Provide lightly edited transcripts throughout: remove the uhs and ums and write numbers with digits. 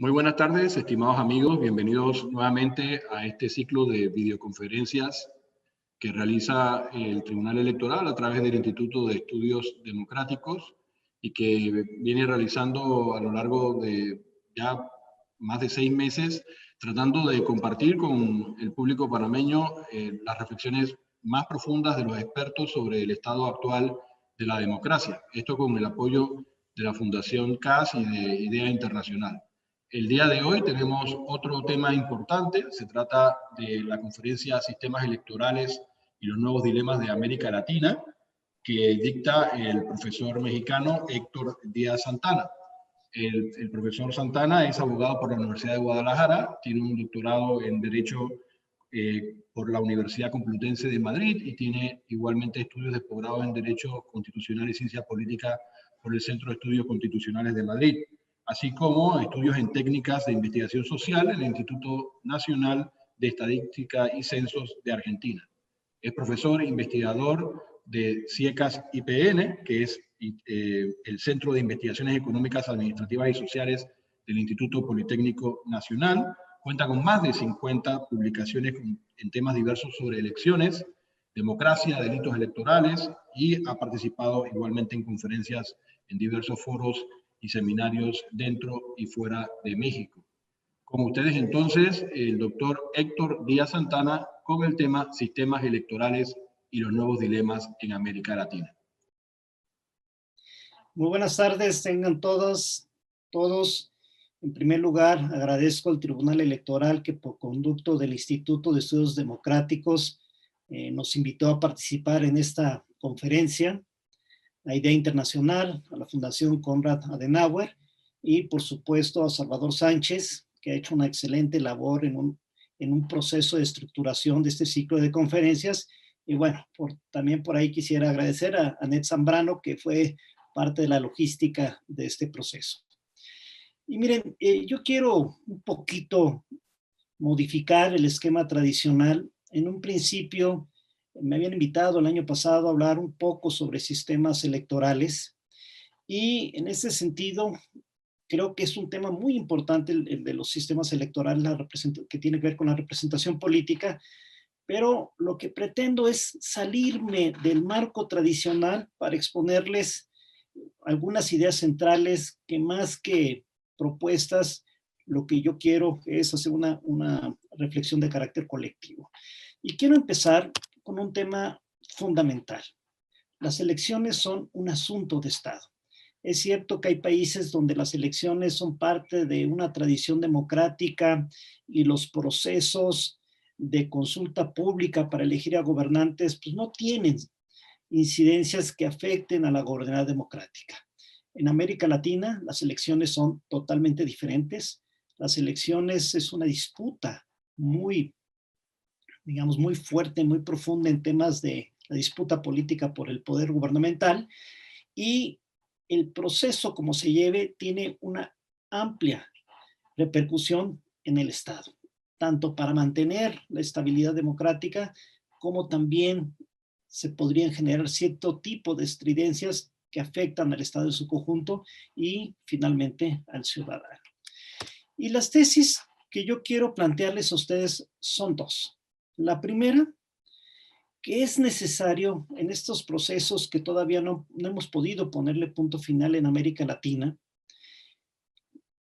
Muy buenas tardes, estimados amigos. Bienvenidos nuevamente a este ciclo de videoconferencias que realiza el Tribunal Electoral a través del Instituto de Estudios Democráticos y que viene realizando a lo largo de ya más de 6 meses, tratando de compartir con el público panameño las reflexiones más profundas de los expertos sobre el estado actual de la democracia. Esto con el apoyo de la Fundación CAS y de IDEA Internacional. El día de hoy tenemos otro tema importante. Se trata de la conferencia Sistemas Electorales y los Nuevos Dilemas de América Latina, que dicta el profesor mexicano Héctor Díaz Santana. El profesor Santana es abogado por la Universidad de Guadalajara, tiene un doctorado en Derecho por la Universidad Complutense de Madrid y tiene igualmente estudios de posgrado en Derecho Constitucional y Ciencia Política por el Centro de Estudios Constitucionales de Madrid, así como estudios en técnicas de investigación social en el Instituto Nacional de Estadística y Censos de Argentina. Es profesor e investigador de CIECAS IPN, que es el Centro de Investigaciones Económicas, Administrativas y Sociales del Instituto Politécnico Nacional. Cuenta con más de 50 publicaciones en temas diversos sobre elecciones, democracia, delitos electorales, y ha participado igualmente en conferencias en diversos foros y seminarios dentro y fuera de México. Con ustedes entonces el doctor Héctor Díaz Santana con el tema Sistemas Electorales y los Nuevos Dilemas en América Latina. Muy buenas tardes, tengan todos. En primer lugar, agradezco al Tribunal Electoral que por conducto del Instituto de Estudios Democráticos nos invitó a participar en esta conferencia, a IDEA Internacional, a la Fundación Konrad Adenauer y por supuesto a Salvador Sánchez, que ha hecho una excelente labor en un proceso de estructuración de este ciclo de conferencias. Y bueno, también por ahí quisiera agradecer a Anet Zambrano, que fue parte de la logística de este proceso. Y miren, yo quiero un poquito modificar el esquema tradicional. En un principio me habían invitado el año pasado a hablar un poco sobre sistemas electorales y en ese sentido creo que es un tema muy importante el de los sistemas electorales que tiene que ver con la representación política, pero lo que pretendo es salirme del marco tradicional para exponerles algunas ideas centrales que más que propuestas, lo que yo quiero es hacer una reflexión de carácter colectivo. Y quiero empezar con un tema fundamental. Las elecciones son un asunto de Estado. Es cierto que hay países donde las elecciones son parte de una tradición democrática y los procesos de consulta pública para elegir a gobernantes pues no tienen incidencias que afecten a la gobernanza democrática. En América Latina, las elecciones son totalmente diferentes. Las elecciones es una disputa muy, digamos, muy fuerte, muy profunda en temas de la disputa política por el poder gubernamental y el proceso como se lleve tiene una amplia repercusión en el Estado, tanto para mantener la estabilidad democrática como también se podrían generar cierto tipo de estridencias que afectan al Estado en su conjunto y finalmente al ciudadano. Y las tesis que yo quiero plantearles a ustedes son dos. La primera, que es necesario en estos procesos que todavía no hemos podido ponerle punto final en América Latina,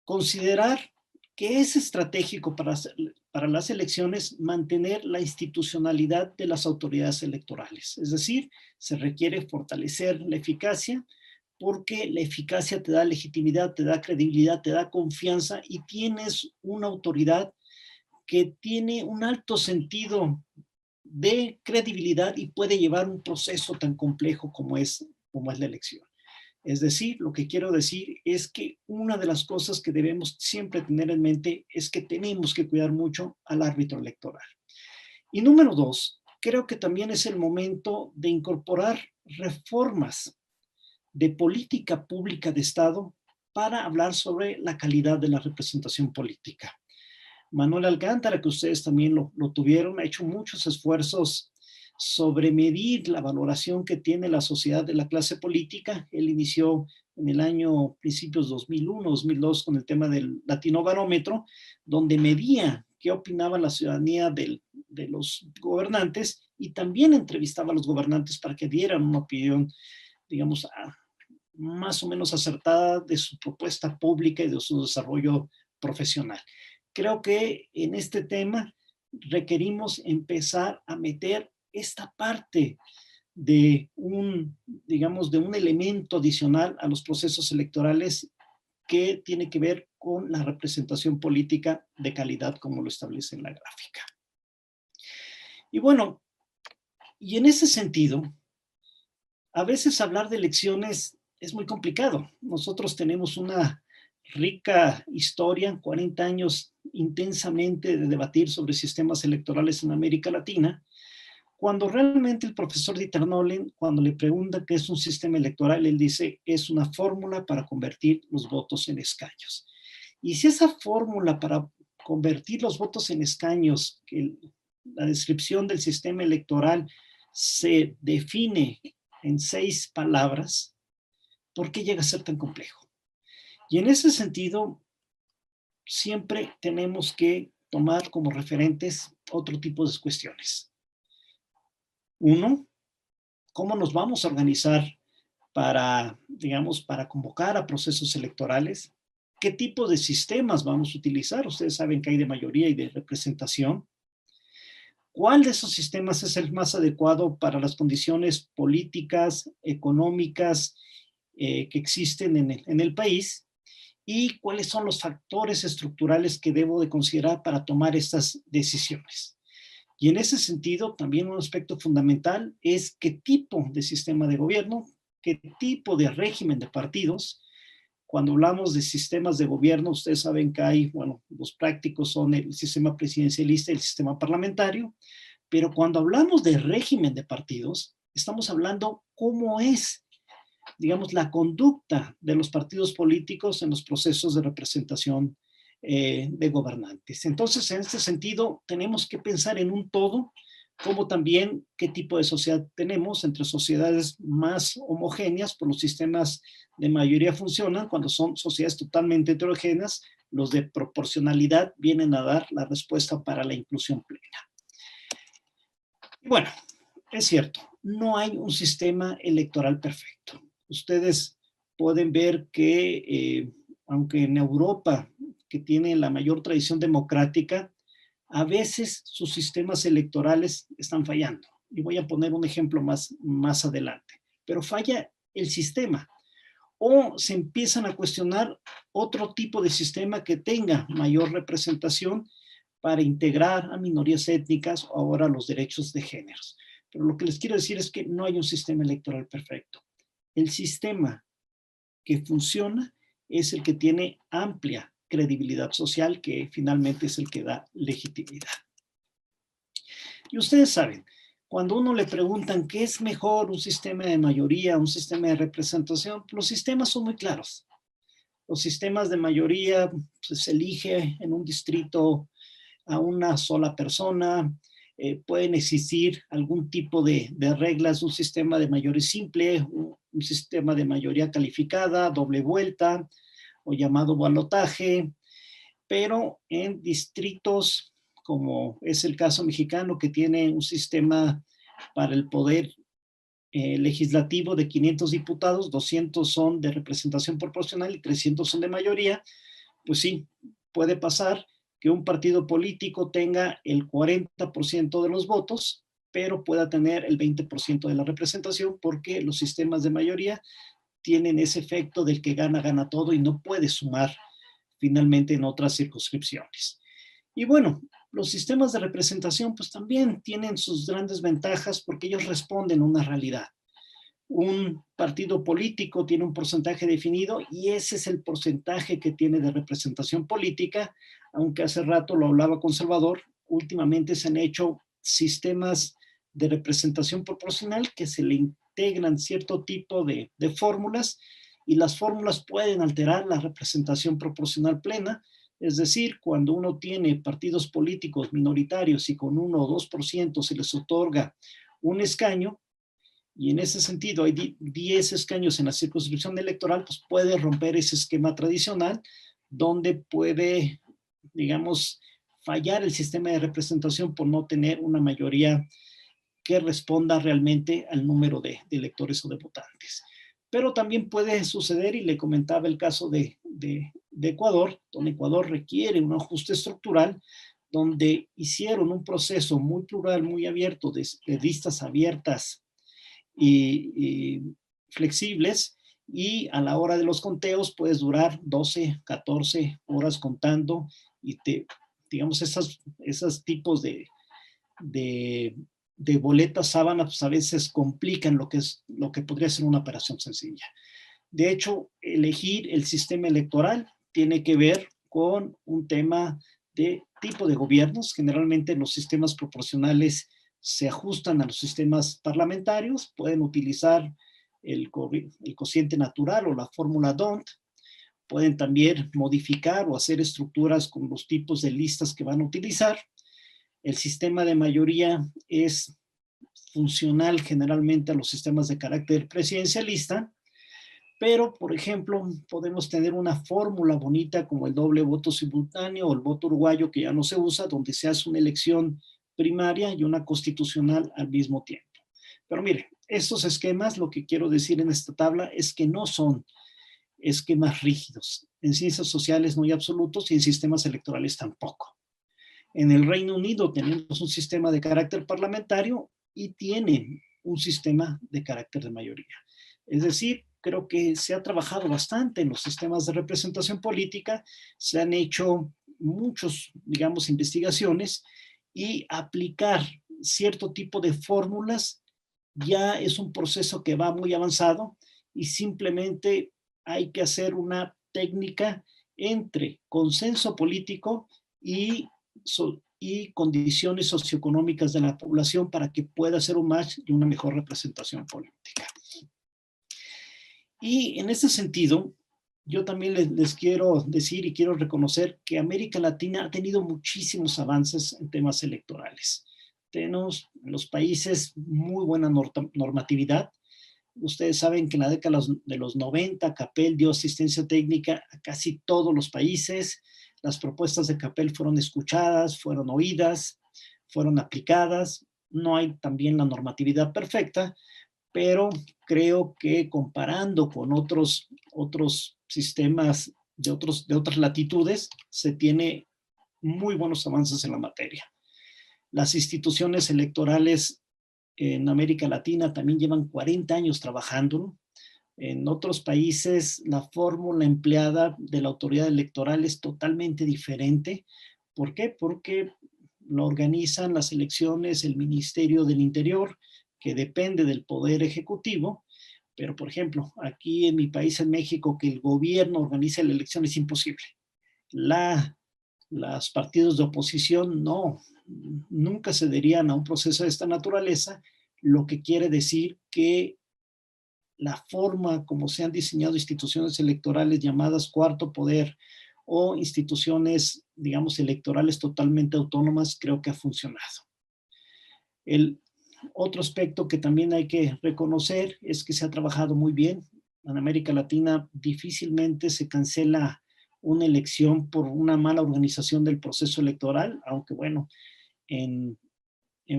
considerar que es estratégico para las elecciones mantener la institucionalidad de las autoridades electorales. Es decir, se requiere fortalecer la eficacia porque la eficacia te da legitimidad, te da credibilidad, te da confianza y tienes una autoridad que tiene un alto sentido de credibilidad y puede llevar un proceso tan complejo como es la elección. Es decir, lo que quiero decir es que una de las cosas que debemos siempre tener en mente es que tenemos que cuidar mucho al árbitro electoral. Y número dos, creo que también es el momento de incorporar reformas de política pública de Estado para hablar sobre la calidad de la representación política. Manuel Alcántara, que ustedes también lo tuvieron, ha hecho muchos esfuerzos sobre medir la valoración que tiene la sociedad de la clase política. Él inició en el año principios 2001, 2002 con el tema del Latinobarómetro, donde medía qué opinaba la ciudadanía de los gobernantes y también entrevistaba a los gobernantes para que dieran una opinión, digamos, más o menos acertada de su propuesta pública y de su desarrollo profesional. Creo que en este tema requerimos empezar a meter esta parte de digamos, de un elemento adicional a los procesos electorales que tiene que ver con la representación política de calidad, como lo establece en la gráfica. Y bueno, y en ese sentido, a veces hablar de elecciones es muy complicado. Nosotros tenemos una rica historia, 40 años intensamente de debatir sobre sistemas electorales en América Latina, cuando realmente el profesor Dieter Nolen, cuando le pregunta qué es un sistema electoral, él dice, es una fórmula para convertir los votos en escaños. Y si esa fórmula para convertir los votos en escaños, que la descripción del sistema electoral se define en 6 palabras, ¿por qué llega a ser tan complejo? Y en ese sentido, siempre tenemos que tomar como referentes otro tipo de cuestiones. Uno, ¿cómo nos vamos a organizar para, digamos, para convocar a procesos electorales? ¿Qué tipo de sistemas vamos a utilizar? Ustedes saben que hay de mayoría y de representación. ¿Cuál de esos sistemas es el más adecuado para las condiciones políticas, económicas que existen en el país? ¿Y cuáles son los factores estructurales que debo de considerar para tomar estas decisiones? Y en ese sentido, también un aspecto fundamental es qué tipo de sistema de gobierno, qué tipo de régimen de partidos. Cuando hablamos de sistemas de gobierno, ustedes saben que hay, bueno, los prácticos son el sistema presidencialista y el sistema parlamentario, pero cuando hablamos de régimen de partidos, estamos hablando cómo es, digamos, la conducta de los partidos políticos en los procesos de representación de gobernantes. Entonces, en este sentido, tenemos que pensar en un todo, como también qué tipo de sociedad tenemos. Entre sociedades más homogéneas, por los sistemas de mayoría funcionan. Cuando son sociedades totalmente heterogéneas, los de proporcionalidad vienen a dar la respuesta para la inclusión plena. Y bueno, es cierto, no hay un sistema electoral perfecto. Ustedes pueden ver que, aunque en Europa, que tiene la mayor tradición democrática, a veces sus sistemas electorales están fallando. Y voy a poner un ejemplo más adelante. Pero falla el sistema. O se empiezan a cuestionar otro tipo de sistema que tenga mayor representación para integrar a minorías étnicas o ahora los derechos de géneros. Pero lo que les quiero decir es que no hay un sistema electoral perfecto. El sistema que funciona es el que tiene amplia credibilidad social, que finalmente es el que da legitimidad. Y ustedes saben, cuando uno le preguntan qué es mejor, un sistema de mayoría, un sistema de representación, los sistemas son muy claros. Los sistemas de mayoría, pues, se elige en un distrito a una sola persona, pueden existir algún tipo de reglas, un sistema de mayoría simple, un sistema de mayoría calificada, doble vuelta o llamado balotaje, pero en distritos como es el caso mexicano, que tiene un sistema para el poder legislativo de 500 diputados, 200 son de representación proporcional y 300 son de mayoría, pues sí, puede pasar que un partido político tenga el 40% de los votos, pero pueda tener el 20% de la representación, porque los sistemas de mayoría tienen ese efecto del que gana, gana todo y no puede sumar finalmente en otras circunscripciones. Y bueno, los sistemas de representación pues también tienen sus grandes ventajas porque ellos responden a una realidad. Un partido político tiene un porcentaje definido y ese es el porcentaje que tiene de representación política, aunque hace rato lo hablaba con Salvador, últimamente se han hecho sistemas de representación proporcional que se le integran cierto tipo de fórmulas y las fórmulas pueden alterar la representación proporcional plena, es decir, cuando uno tiene partidos políticos minoritarios y con 1 o 2% se les otorga un escaño, y en ese sentido hay 10 escaños en la circunscripción electoral, pues puede romper ese esquema tradicional donde puede, digamos, fallar el sistema de representación por no tener una mayoría que responda realmente al número de electores o de votantes. Pero también puede suceder, y le comentaba el caso de Ecuador, donde Ecuador requiere un ajuste estructural, donde hicieron un proceso muy plural, muy abierto, de listas abiertas y flexibles, y a la hora de los conteos puedes durar 12, 14 horas contando, y digamos, esos tipos de boletas sábana, pues a veces complican lo que podría ser una operación sencilla. De hecho, elegir el sistema electoral tiene que ver con un tema de tipo de gobiernos. Generalmente los sistemas proporcionales se ajustan a los sistemas parlamentarios, pueden utilizar el cociente natural o la fórmula D'Hondt, pueden también modificar o hacer estructuras con los tipos de listas que van a utilizar. El sistema de mayoría es funcional generalmente a los sistemas de carácter presidencialista, pero, por ejemplo, podemos tener una fórmula bonita como el doble voto simultáneo o el voto uruguayo, que ya no se usa, donde se hace una elección primaria y una constitucional al mismo tiempo. Pero mire, estos esquemas, lo que quiero decir en esta tabla es que no son esquemas rígidos. En ciencias sociales no hay absolutos y en sistemas electorales tampoco. En el Reino Unido tenemos un sistema de carácter parlamentario y tienen un sistema de carácter de mayoría. Es decir, creo que se ha trabajado bastante en los sistemas de representación política, se han hecho muchos, digamos, investigaciones, y aplicar cierto tipo de fórmulas ya es un proceso que va muy avanzado, y simplemente hay que hacer una técnica entre consenso político y condiciones socioeconómicas de la población para que pueda hacer un match y una mejor representación política. Y en ese sentido, yo también les quiero decir y quiero reconocer que América Latina ha tenido muchísimos avances en temas electorales. Tenemos en los países muy buena normatividad. Ustedes saben que en la década de los 90, CAPEL dio asistencia técnica a casi todos los países. Las propuestas de CAPEL fueron escuchadas, fueron oídas, fueron aplicadas. No hay también la normatividad perfecta, pero creo que comparando con otros sistemas de otras latitudes, se tiene muy buenos avances en la materia. Las instituciones electorales en América Latina también llevan 40 años trabajando. En otros países, la fórmula empleada de la autoridad electoral es totalmente diferente. ¿Por qué? Porque lo organizan las elecciones el Ministerio del Interior, que depende del Poder Ejecutivo. Pero, por ejemplo, aquí en mi país, en México, que el gobierno organice la elección es imposible. Los partidos de oposición nunca cederían a un proceso de esta naturaleza, lo que quiere decir que la forma como se han diseñado instituciones electorales llamadas cuarto poder o instituciones, digamos, electorales totalmente autónomas, creo que ha funcionado. El otro aspecto que también hay que reconocer es que se ha trabajado muy bien. En América Latina difícilmente se cancela una elección por una mala organización del proceso electoral, aunque bueno, en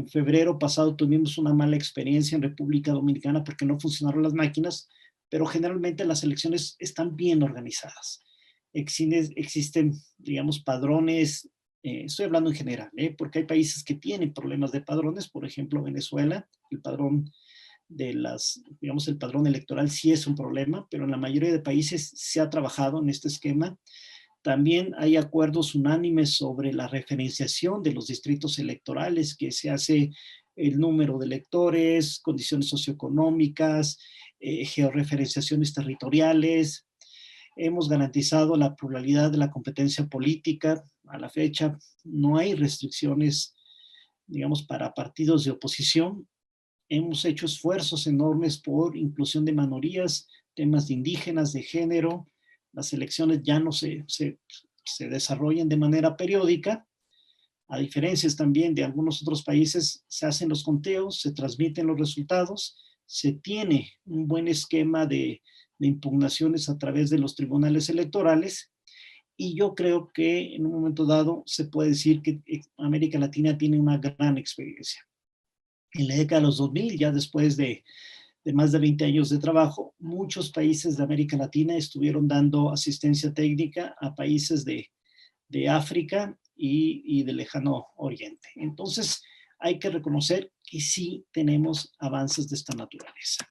febrero pasado tuvimos una mala experiencia en República Dominicana porque no funcionaron las máquinas, pero generalmente las elecciones están bien organizadas. Existen, digamos, padrones, estoy hablando en general, porque hay países que tienen problemas de padrones, por ejemplo, Venezuela, el padrón digamos, el padrón electoral sí es un problema, pero en la mayoría de países se ha trabajado en este esquema. También hay acuerdos unánimes sobre la referenciación de los distritos electorales, que se hace el número de electores, condiciones socioeconómicas, georreferenciaciones territoriales. Hemos garantizado la pluralidad de la competencia política. A la fecha no hay restricciones, digamos, para partidos de oposición. Hemos hecho esfuerzos enormes por inclusión de minorías, temas de indígenas, de género. Las elecciones ya no se desarrollan de manera periódica, A diferencia también de algunos otros países, se hacen los conteos, se transmiten los resultados, se tiene un buen esquema de impugnaciones a través de los tribunales electorales, y yo creo que en un momento dado se puede decir que América Latina tiene una gran experiencia. En la década de los 2000, ya después de más de 20 años de trabajo, muchos países de América Latina estuvieron dando asistencia técnica a países de África y del lejano oriente. Entonces, hay que reconocer que sí tenemos avances de esta naturaleza.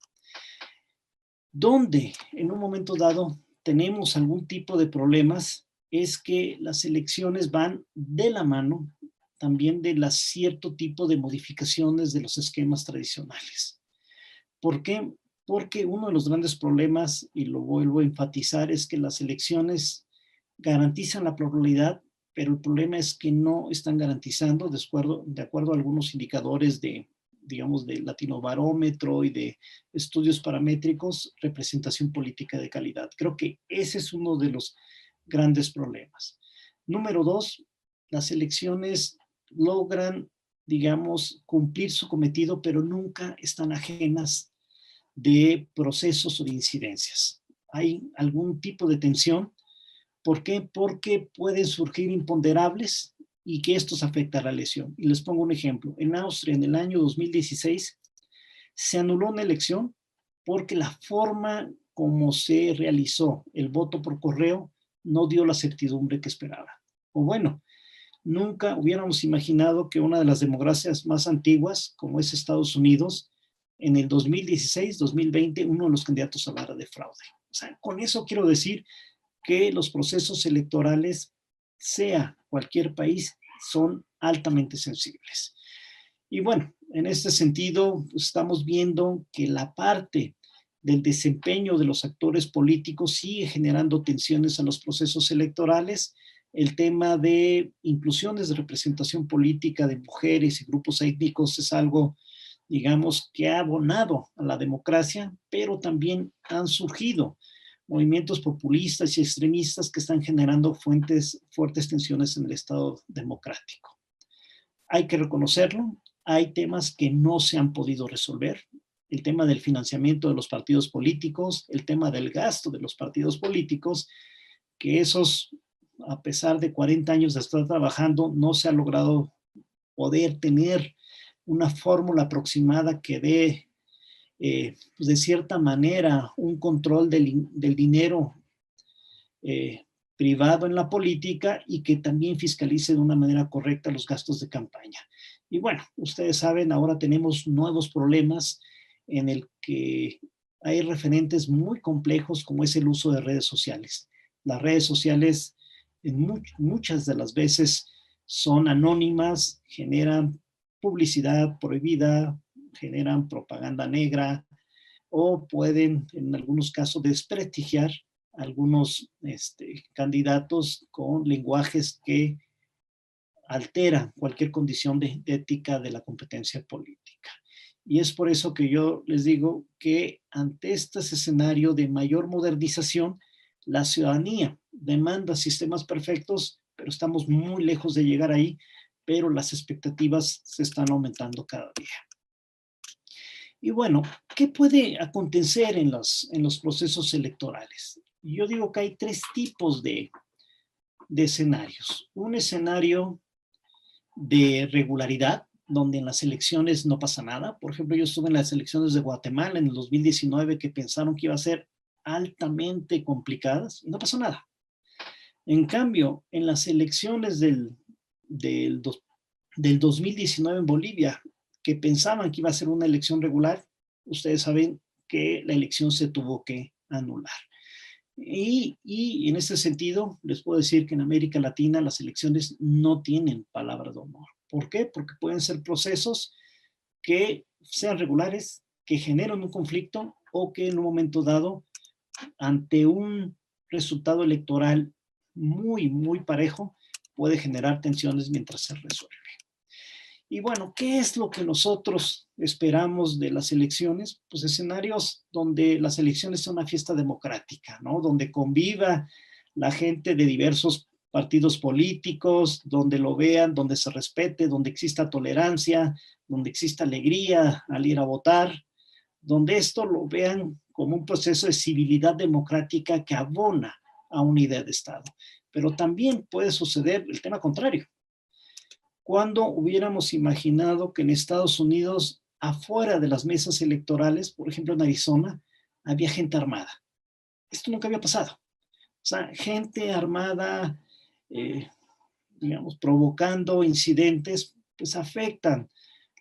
Donde en un momento dado tenemos algún tipo de problemas es que las elecciones van de la mano también de cierto tipo de modificaciones de los esquemas tradicionales. ¿Por qué? Porque uno de los grandes problemas, y lo vuelvo a enfatizar, es que las elecciones garantizan la pluralidad, pero el problema es que no están garantizando, de acuerdo a algunos indicadores digamos, de Latinobarómetro y de estudios paramétricos, representación política de calidad. Creo que ese es uno de los grandes problemas. Número dos, las elecciones logran, digamos, cumplir su cometido, pero nunca están ajenas de procesos o de incidencias. Hay algún tipo de tensión. ¿Por qué? Porque pueden surgir imponderables y que estos afectan a la elección. Y les pongo un ejemplo. En Austria, en el año 2016, se anuló una elección porque la forma como se realizó el voto por correo no dio la certidumbre que esperaba. O bueno, nunca hubiéramos imaginado que una de las democracias más antiguas, como es Estados Unidos, en el 2016, 2020, uno de los candidatos hablara de fraude. O sea, con eso quiero decir que los procesos electorales, sea cualquier país, son altamente sensibles. Y bueno, en este sentido, pues, estamos viendo que la parte del desempeño de los actores políticos sigue generando tensiones a los procesos electorales. El tema de inclusiones de representación política de mujeres y grupos étnicos es algo, digamos, que ha abonado a la democracia, pero también han surgido movimientos populistas y extremistas que están generando fuertes tensiones en el Estado democrático. Hay que reconocerlo, hay temas que no se han podido resolver, el tema del financiamiento de los partidos políticos, el tema del gasto de los partidos políticos, que esos, a pesar de 40 años de estar trabajando, no se ha logrado poder tener una fórmula aproximada que dé, pues de cierta manera, un control del dinero privado en la política y que también fiscalice de una manera correcta los gastos de campaña. Y bueno, ustedes saben, ahora tenemos nuevos problemas en el que hay referentes muy complejos como es el uso de redes sociales. Las redes sociales muchas de las veces son anónimas, generan publicidad prohibida, generan propaganda negra o pueden en algunos casos desprestigiar algunos candidatos con lenguajes que alteran cualquier condición de ética de la competencia política. Y es por eso que yo les digo que ante este escenario de mayor modernización, la ciudadanía demanda sistemas perfectos, pero estamos muy lejos de llegar ahí, pero las expectativas se están aumentando cada día. Y bueno, ¿qué puede acontecer en los procesos electorales? Yo digo que hay tres tipos de escenarios. Un escenario de regularidad, donde en las elecciones no pasa nada. Por ejemplo, yo estuve en las elecciones de Guatemala en el 2019 que pensaron que iba a ser altamente complicadas y no pasó nada. En cambio, en las elecciones del 2019 en Bolivia, que pensaban que iba a ser una elección regular, ustedes saben que la elección se tuvo que anular. Y en ese sentido, les puedo decir que en América Latina las elecciones no tienen palabra de honor. ¿Por qué? Porque pueden ser procesos que sean regulares, que generen un conflicto o que en un momento dado, ante un resultado electoral muy, muy parejo, puede generar tensiones mientras se resuelve. Y bueno, ¿qué es lo que nosotros esperamos de las elecciones? Pues escenarios donde las elecciones son una fiesta democrática, ¿no? Donde conviva la gente de diversos partidos políticos, donde lo vean, donde se respete, donde exista tolerancia, donde exista alegría al ir a votar, donde esto lo vean como un proceso de civilidad democrática que abona a una idea de Estado. Pero también puede suceder el tema contrario. Cuando hubiéramos imaginado que en Estados Unidos, afuera de las mesas electorales, por ejemplo en Arizona, había gente armada? Esto nunca había pasado. O sea, gente armada, digamos, provocando incidentes, pues afectan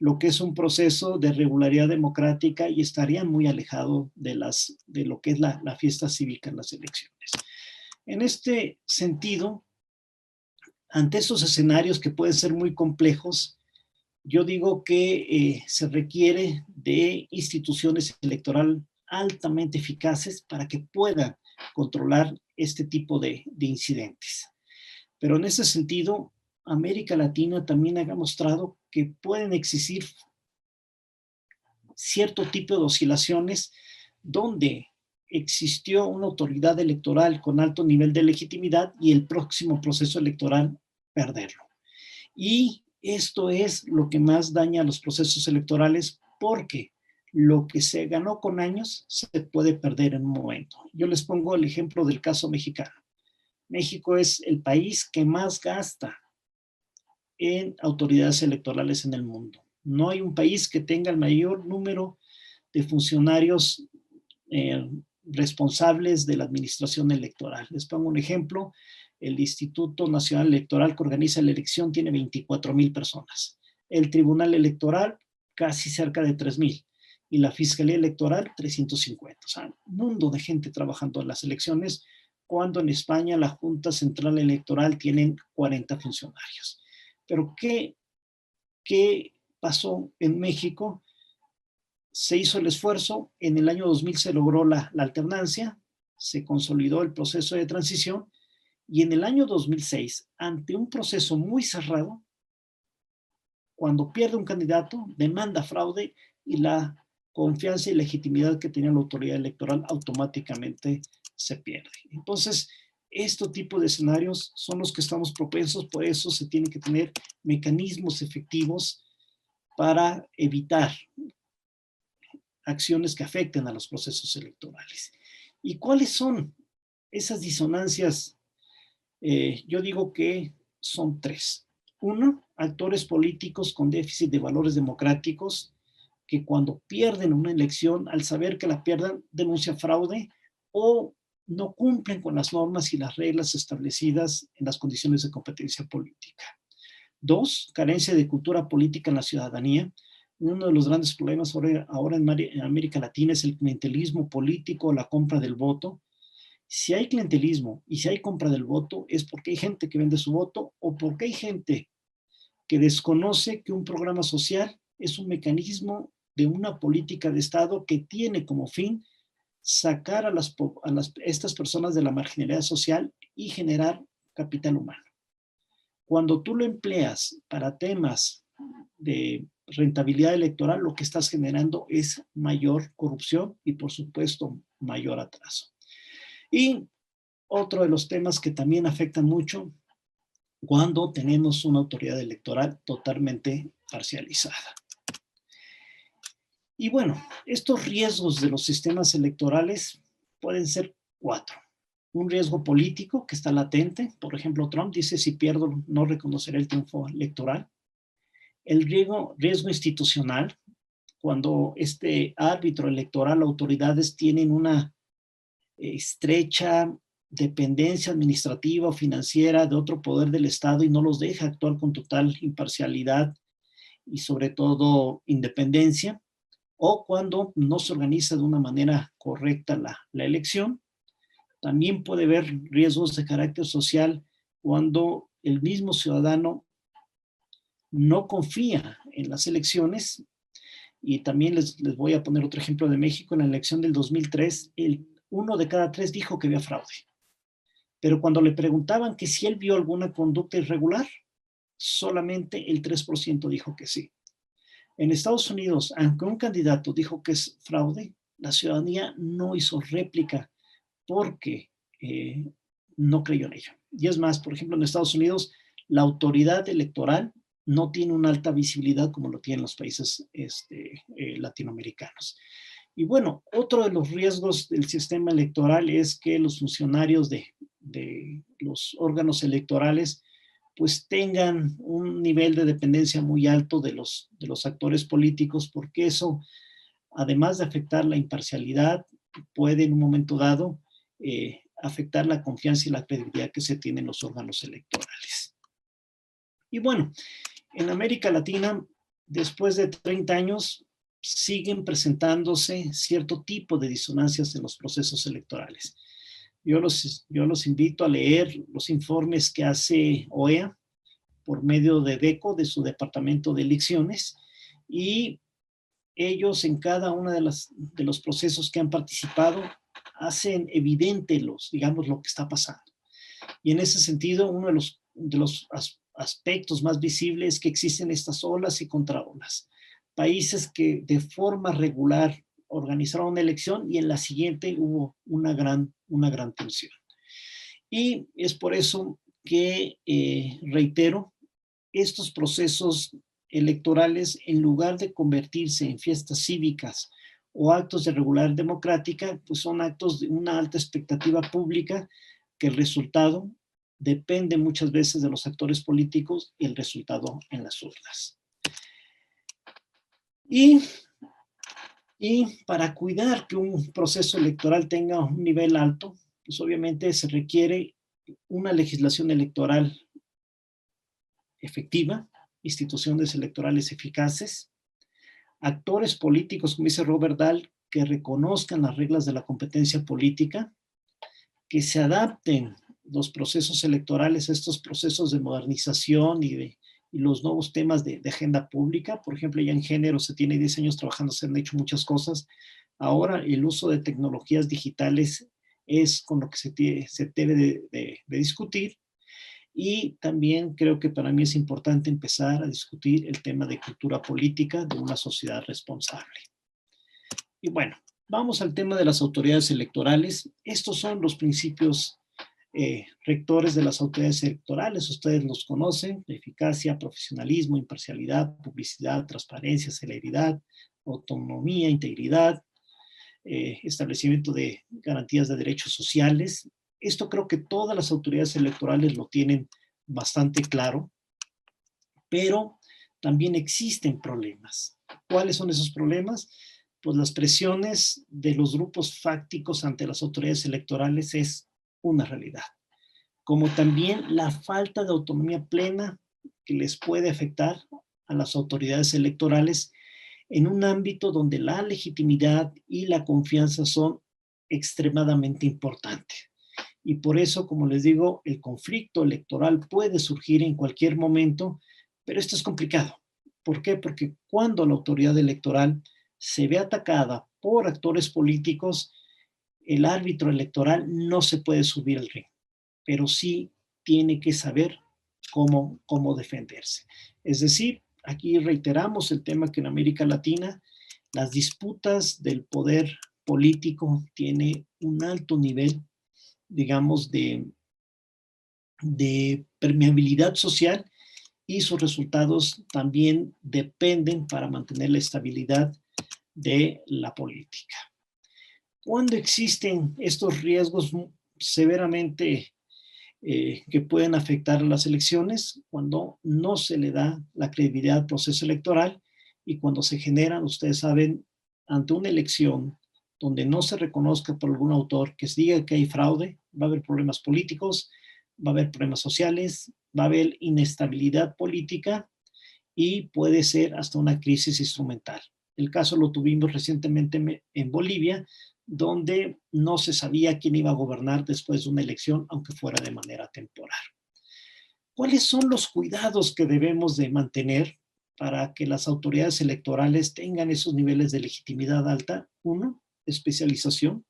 lo que es un proceso de regularidad democrática y estarían muy alejados de lo que es la fiesta cívica en las elecciones. En este sentido, ante estos escenarios que pueden ser muy complejos, yo digo que se requiere de instituciones electorales altamente eficaces para que puedan controlar este tipo de incidentes. Pero en ese sentido, América Latina también ha mostrado que pueden existir cierto tipo de oscilaciones donde existió una autoridad electoral con alto nivel de legitimidad y el próximo proceso electoral perderlo. Y esto es lo que más daña a los procesos electorales porque lo que se ganó con años se puede perder en un momento. Yo les pongo el ejemplo del caso mexicano. México es el país que más gasta en autoridades electorales en el mundo. No hay un país que tenga el mayor número de funcionarios responsables de la administración electoral. Les pongo un ejemplo. El Instituto Nacional Electoral que organiza la elección tiene 24,000 personas. El Tribunal Electoral casi cerca de 3,000. Y la Fiscalía Electoral 350. O sea, un mundo de gente trabajando en las elecciones, cuando en España la Junta Central Electoral tiene 40 funcionarios. Pero ¿qué pasó en México? Se hizo el esfuerzo, en el año 2000 se logró la alternancia, se consolidó el proceso de transición y en el año 2006, ante un proceso muy cerrado, cuando pierde un candidato, demanda fraude y la confianza y legitimidad que tenía la autoridad electoral automáticamente se pierde. Entonces, este tipo de escenarios son los que estamos propensos, por eso se tienen que tener mecanismos efectivos para evitar acciones que afecten a los procesos electorales. ¿Y cuáles son esas disonancias? Yo digo que son tres. Uno, actores políticos con déficit de valores democráticos que cuando pierden una elección, al saber que la pierdan, denuncian fraude o no cumplen con las normas y las reglas establecidas en las condiciones de competencia política. Dos, carencia de cultura política en la ciudadanía. Uno de los grandes problemas ahora en América Latina es el clientelismo político, la compra del voto. Si hay clientelismo y si hay compra del voto, es porque hay gente que vende su voto o porque hay gente que desconoce que un programa social es un mecanismo de una política de Estado que tiene como fin sacar a estas personas de la marginalidad social y generar capital humano. Cuando tú lo empleas para temas de rentabilidad electoral, lo que estás generando es mayor corrupción y, por supuesto, mayor atraso. Y otro de los temas que también afectan mucho cuando tenemos una autoridad electoral totalmente parcializada. Y bueno, estos riesgos de los sistemas electorales pueden ser cuatro. Un riesgo político que está latente. Por ejemplo, Trump dice, si pierdo, no reconoceré el triunfo electoral. El riesgo institucional, cuando este árbitro electoral, autoridades tienen una estrecha dependencia administrativa o financiera de otro poder del Estado y no los deja actuar con total imparcialidad y sobre todo independencia, o cuando no se organiza de una manera correcta la elección. También puede haber riesgos de carácter social cuando el mismo ciudadano no confía en las elecciones. Y también les voy a poner otro ejemplo de México. En la elección del 2003, 1 de cada 3 dijo que había fraude. Pero cuando le preguntaban que si él vio alguna conducta irregular, solamente el 3% dijo que sí. En Estados Unidos, aunque un candidato dijo que es fraude, la ciudadanía no hizo réplica porque no creyó en ello. Y es más, por ejemplo, en Estados Unidos, la autoridad electoral no tiene una alta visibilidad como lo tienen los países latinoamericanos. Y bueno, otro de los riesgos del sistema electoral es que los funcionarios de los órganos electorales pues tengan un nivel de dependencia muy alto de los actores políticos, porque eso, además de afectar la imparcialidad, puede en un momento dado afectar la confianza y la credibilidad que se tiene en los órganos electorales. Y bueno, en América Latina, después de 30 años, siguen presentándose cierto tipo de disonancias en los procesos electorales. Yo los invito a leer los informes que hace OEA por medio de DECO, de su Departamento de Elecciones, y ellos en cada uno de los procesos que han participado hacen evidente digamos, lo que está pasando. Y en ese sentido, uno de los aspectos más visibles es que existen estas olas y contraolas. Países que de forma regular organizaron una elección y en la siguiente hubo una gran tensión. Y es por eso que, reitero, estos procesos electorales, en lugar de convertirse en fiestas cívicas o actos de regularidad democrática, pues son actos de una alta expectativa pública, que el resultado depende muchas veces de los actores políticos y el resultado en las urnas. Y para cuidar que un proceso electoral tenga un nivel alto, pues obviamente se requiere una legislación electoral efectiva, instituciones electorales eficaces, actores políticos, como dice Robert Dahl, que reconozcan las reglas de la competencia política, que se adapten los procesos electorales a estos procesos de modernización y los nuevos temas de agenda pública. Por ejemplo, ya en género se tiene 10 años trabajando, se han hecho muchas cosas. Ahora el uso de tecnologías digitales es con lo que se debe de discutir. Y también creo que para mí es importante empezar a discutir el tema de cultura política de una sociedad responsable. Y bueno, vamos al tema de las autoridades electorales. Estos son los principios rectores de las autoridades electorales. Ustedes los conocen: eficacia, profesionalismo, imparcialidad, publicidad, transparencia, celeridad, autonomía, integridad, establecimiento de garantías de derechos sociales. Esto creo que todas las autoridades electorales lo tienen bastante claro, pero también existen problemas. ¿Cuáles son esos problemas? Pues las presiones de los grupos fácticos ante las autoridades electorales es una realidad, como también la falta de autonomía plena que les puede afectar a las autoridades electorales en un ámbito donde la legitimidad y la confianza son extremadamente importantes. Y por eso, como les digo, el conflicto electoral puede surgir en cualquier momento, pero esto es complicado. ¿Por qué? Porque cuando la autoridad electoral se ve atacada por actores políticos, el árbitro electoral no se puede subir al ring, pero sí tiene que saber cómo defenderse. Es decir, aquí reiteramos el tema que en América Latina las disputas del poder político tienen un alto nivel, digamos, de permeabilidad social, y sus resultados también dependen para mantener la estabilidad de la política. Cuando existen estos riesgos severamente que pueden afectar las elecciones, cuando no se le da la credibilidad al proceso electoral y cuando se generan, ustedes saben, ante una elección donde no se reconozca por algún autor que se diga que hay fraude, va a haber problemas políticos, va a haber problemas sociales, va a haber inestabilidad política y puede ser hasta una crisis instrumental. El caso lo tuvimos recientemente en Bolivia, donde no se sabía quién iba a gobernar después de una elección, aunque fuera de manera temporal. ¿Cuáles son los cuidados que debemos de mantener para que las autoridades electorales tengan esos niveles de legitimidad alta? Uno, especialización.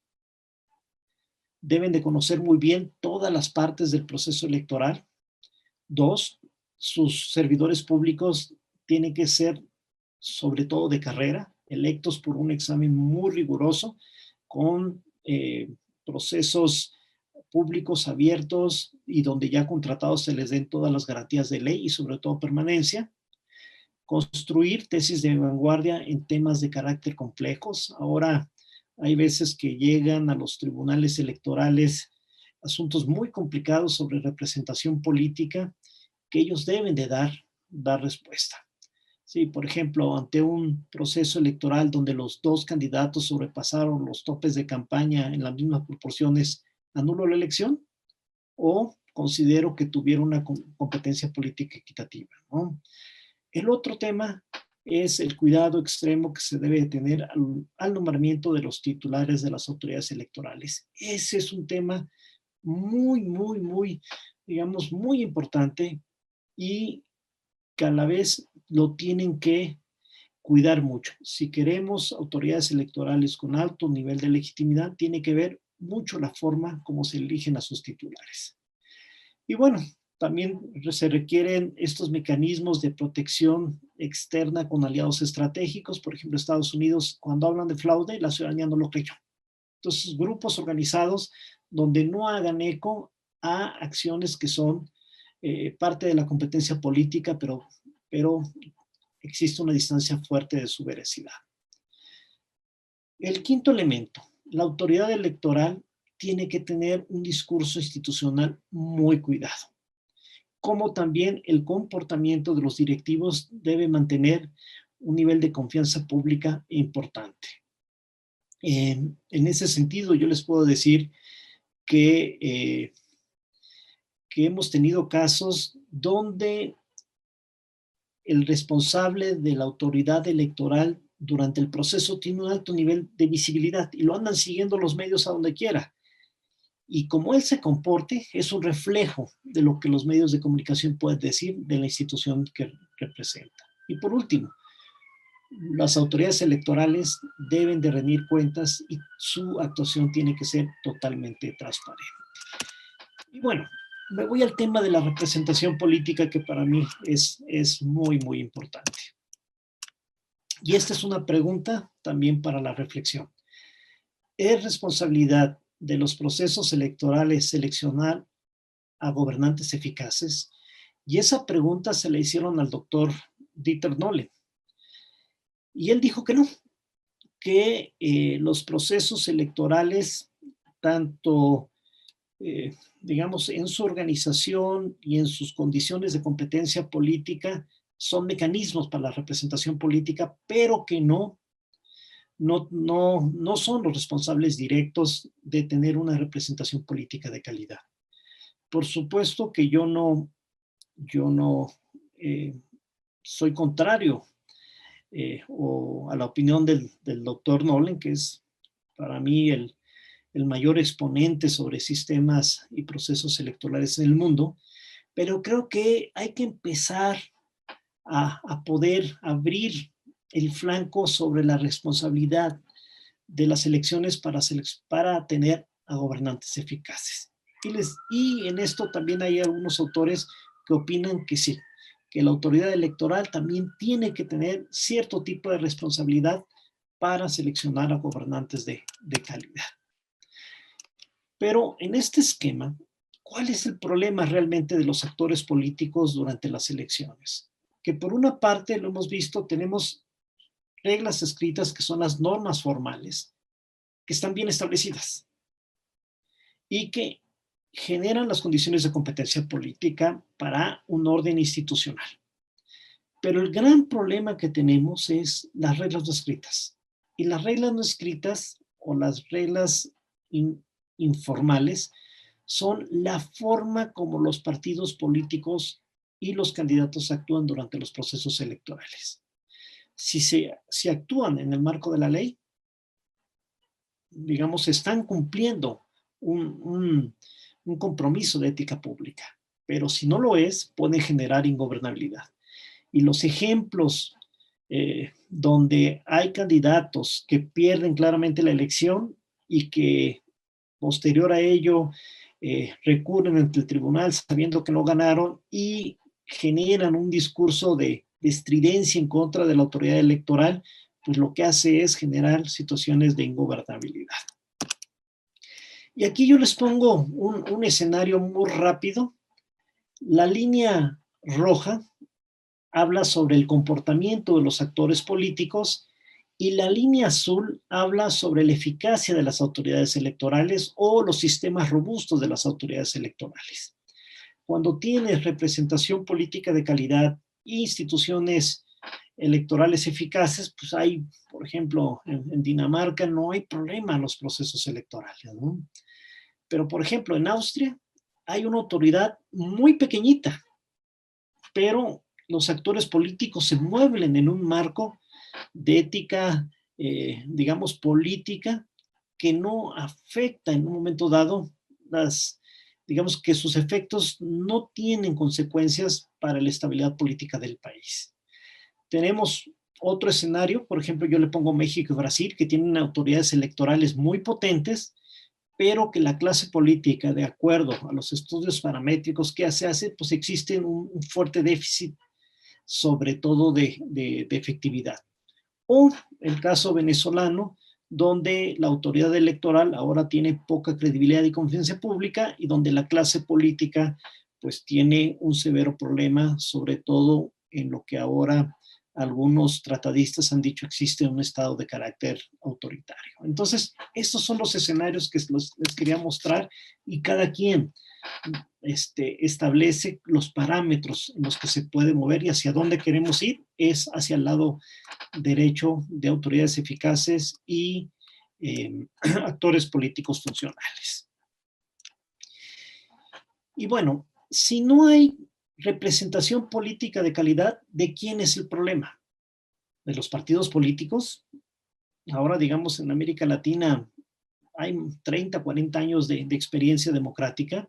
Deben de conocer muy bien todas las partes del proceso electoral. Dos, sus servidores públicos tienen que ser sobre todo de carrera, electos por un examen muy riguroso, con procesos públicos, abiertos y donde ya contratados se les den todas las garantías de ley y sobre todo permanencia. Construir tesis de vanguardia en temas de carácter complejos. Ahora hay veces que llegan a los tribunales electorales asuntos muy complicados sobre representación política que ellos deben de dar respuesta. Sí, por ejemplo, ante un proceso electoral donde los dos candidatos sobrepasaron los topes de campaña en las mismas proporciones, ¿anulo la elección? ¿O considero que tuviera una competencia política equitativa, ¿no? El otro tema es el cuidado extremo que se debe tener al nombramiento de los titulares de las autoridades electorales. Ese es un tema muy, digamos, muy importante y que a la vez lo tienen que cuidar mucho. Si queremos autoridades electorales con alto nivel de legitimidad, tiene que ver mucho la forma como se eligen a sus titulares. Y bueno, también se requieren estos mecanismos de protección externa con aliados estratégicos. Por ejemplo, Estados Unidos, cuando hablan de fraude, la ciudadanía no lo creyó. Entonces, grupos organizados donde no hagan eco a acciones que son parte de la competencia política, pero existe una distancia fuerte de su veracidad. El quinto elemento, la autoridad electoral tiene que tener un discurso institucional muy cuidado, como también el comportamiento de los directivos debe mantener un nivel de confianza pública importante. En ese sentido, yo les puedo decir que hemos tenido casos donde el responsable de la autoridad electoral durante el proceso tiene un alto nivel de visibilidad y lo andan siguiendo los medios a donde quiera. Y como él se comporte, es un reflejo de lo que los medios de comunicación pueden decir de la institución que representa. Y por último, las autoridades electorales deben de rendir cuentas y su actuación tiene que ser totalmente transparente. Y bueno, me voy al tema de la representación política que para mí es muy importante. Y esta es una pregunta también para la reflexión. ¿Es responsabilidad de los procesos electorales seleccionar a gobernantes eficaces? Y esa pregunta se la hicieron al doctor Dieter Nolle. Y él dijo que no, que los procesos electorales, tanto digamos, en su organización y en sus condiciones de competencia política, son mecanismos para la representación política, pero que no son los responsables directos de tener una representación política de calidad. Por supuesto que yo no soy contrario o a la opinión del doctor Nolle, que es para mí el mayor exponente sobre sistemas y procesos electorales en el mundo, pero creo que hay que empezar a poder abrir el flanco sobre la responsabilidad de las elecciones para tener a gobernantes eficaces. Y en esto también hay algunos autores que opinan que sí, que la autoridad electoral también tiene que tener cierto tipo de responsabilidad para seleccionar a gobernantes de calidad. Pero en este esquema, ¿cuál es el problema realmente de los actores políticos durante las elecciones? Que por una parte, lo hemos visto, tenemos reglas escritas que son las normas formales, que están bien establecidas y que generan las condiciones de competencia política para un orden institucional. Pero el gran problema que tenemos es las reglas no escritas. Y las reglas no escritas o las reglas informales son la forma como los partidos políticos y los candidatos actúan durante los procesos electorales. Si actúan en el marco de la ley, digamos, están cumpliendo un compromiso de ética pública, pero si no lo es, puede generar ingobernabilidad. Y los ejemplos donde hay candidatos que pierden claramente la elección y que posterior a ello recurren ante el tribunal sabiendo que no ganaron y generan un discurso de estridencia en contra de la autoridad electoral, pues lo que hace es generar situaciones de ingobernabilidad. Y aquí yo les pongo un escenario muy rápido. La línea roja habla sobre el comportamiento de los actores políticos y la línea azul habla sobre la eficacia de las autoridades electorales o los sistemas robustos de las autoridades electorales. Cuando tienes representación política de calidad e instituciones electorales eficaces, pues hay, por ejemplo, en Dinamarca no hay problema en los procesos electorales, ¿no? Pero, por ejemplo, en Austria hay una autoridad muy pequeñita, pero los actores políticos se mueven en un marco de ética, digamos, política, que no afecta en un momento dado digamos que sus efectos no tienen consecuencias para la estabilidad política del país. Tenemos otro escenario, por ejemplo, yo le pongo México y Brasil, que tienen autoridades electorales muy potentes, pero que la clase política, de acuerdo a los estudios paramétricos que se hace, pues existe un fuerte déficit, sobre todo de efectividad. O el caso venezolano, donde la autoridad electoral ahora tiene poca credibilidad y confianza pública y donde la clase política pues tiene un severo problema, sobre todo en lo que ahora algunos tratadistas han dicho existe un estado de carácter autoritario. Entonces, estos son los escenarios que les quería mostrar y cada quien establece los parámetros en los que se puede mover y hacia dónde queremos ir es hacia el lado derecho de autoridades eficaces y actores políticos funcionales. Y bueno, si no hay representación política de calidad, ¿de quién es el problema? ¿De los partidos políticos? Ahora, digamos, en América Latina hay 30, 40 años de experiencia democrática,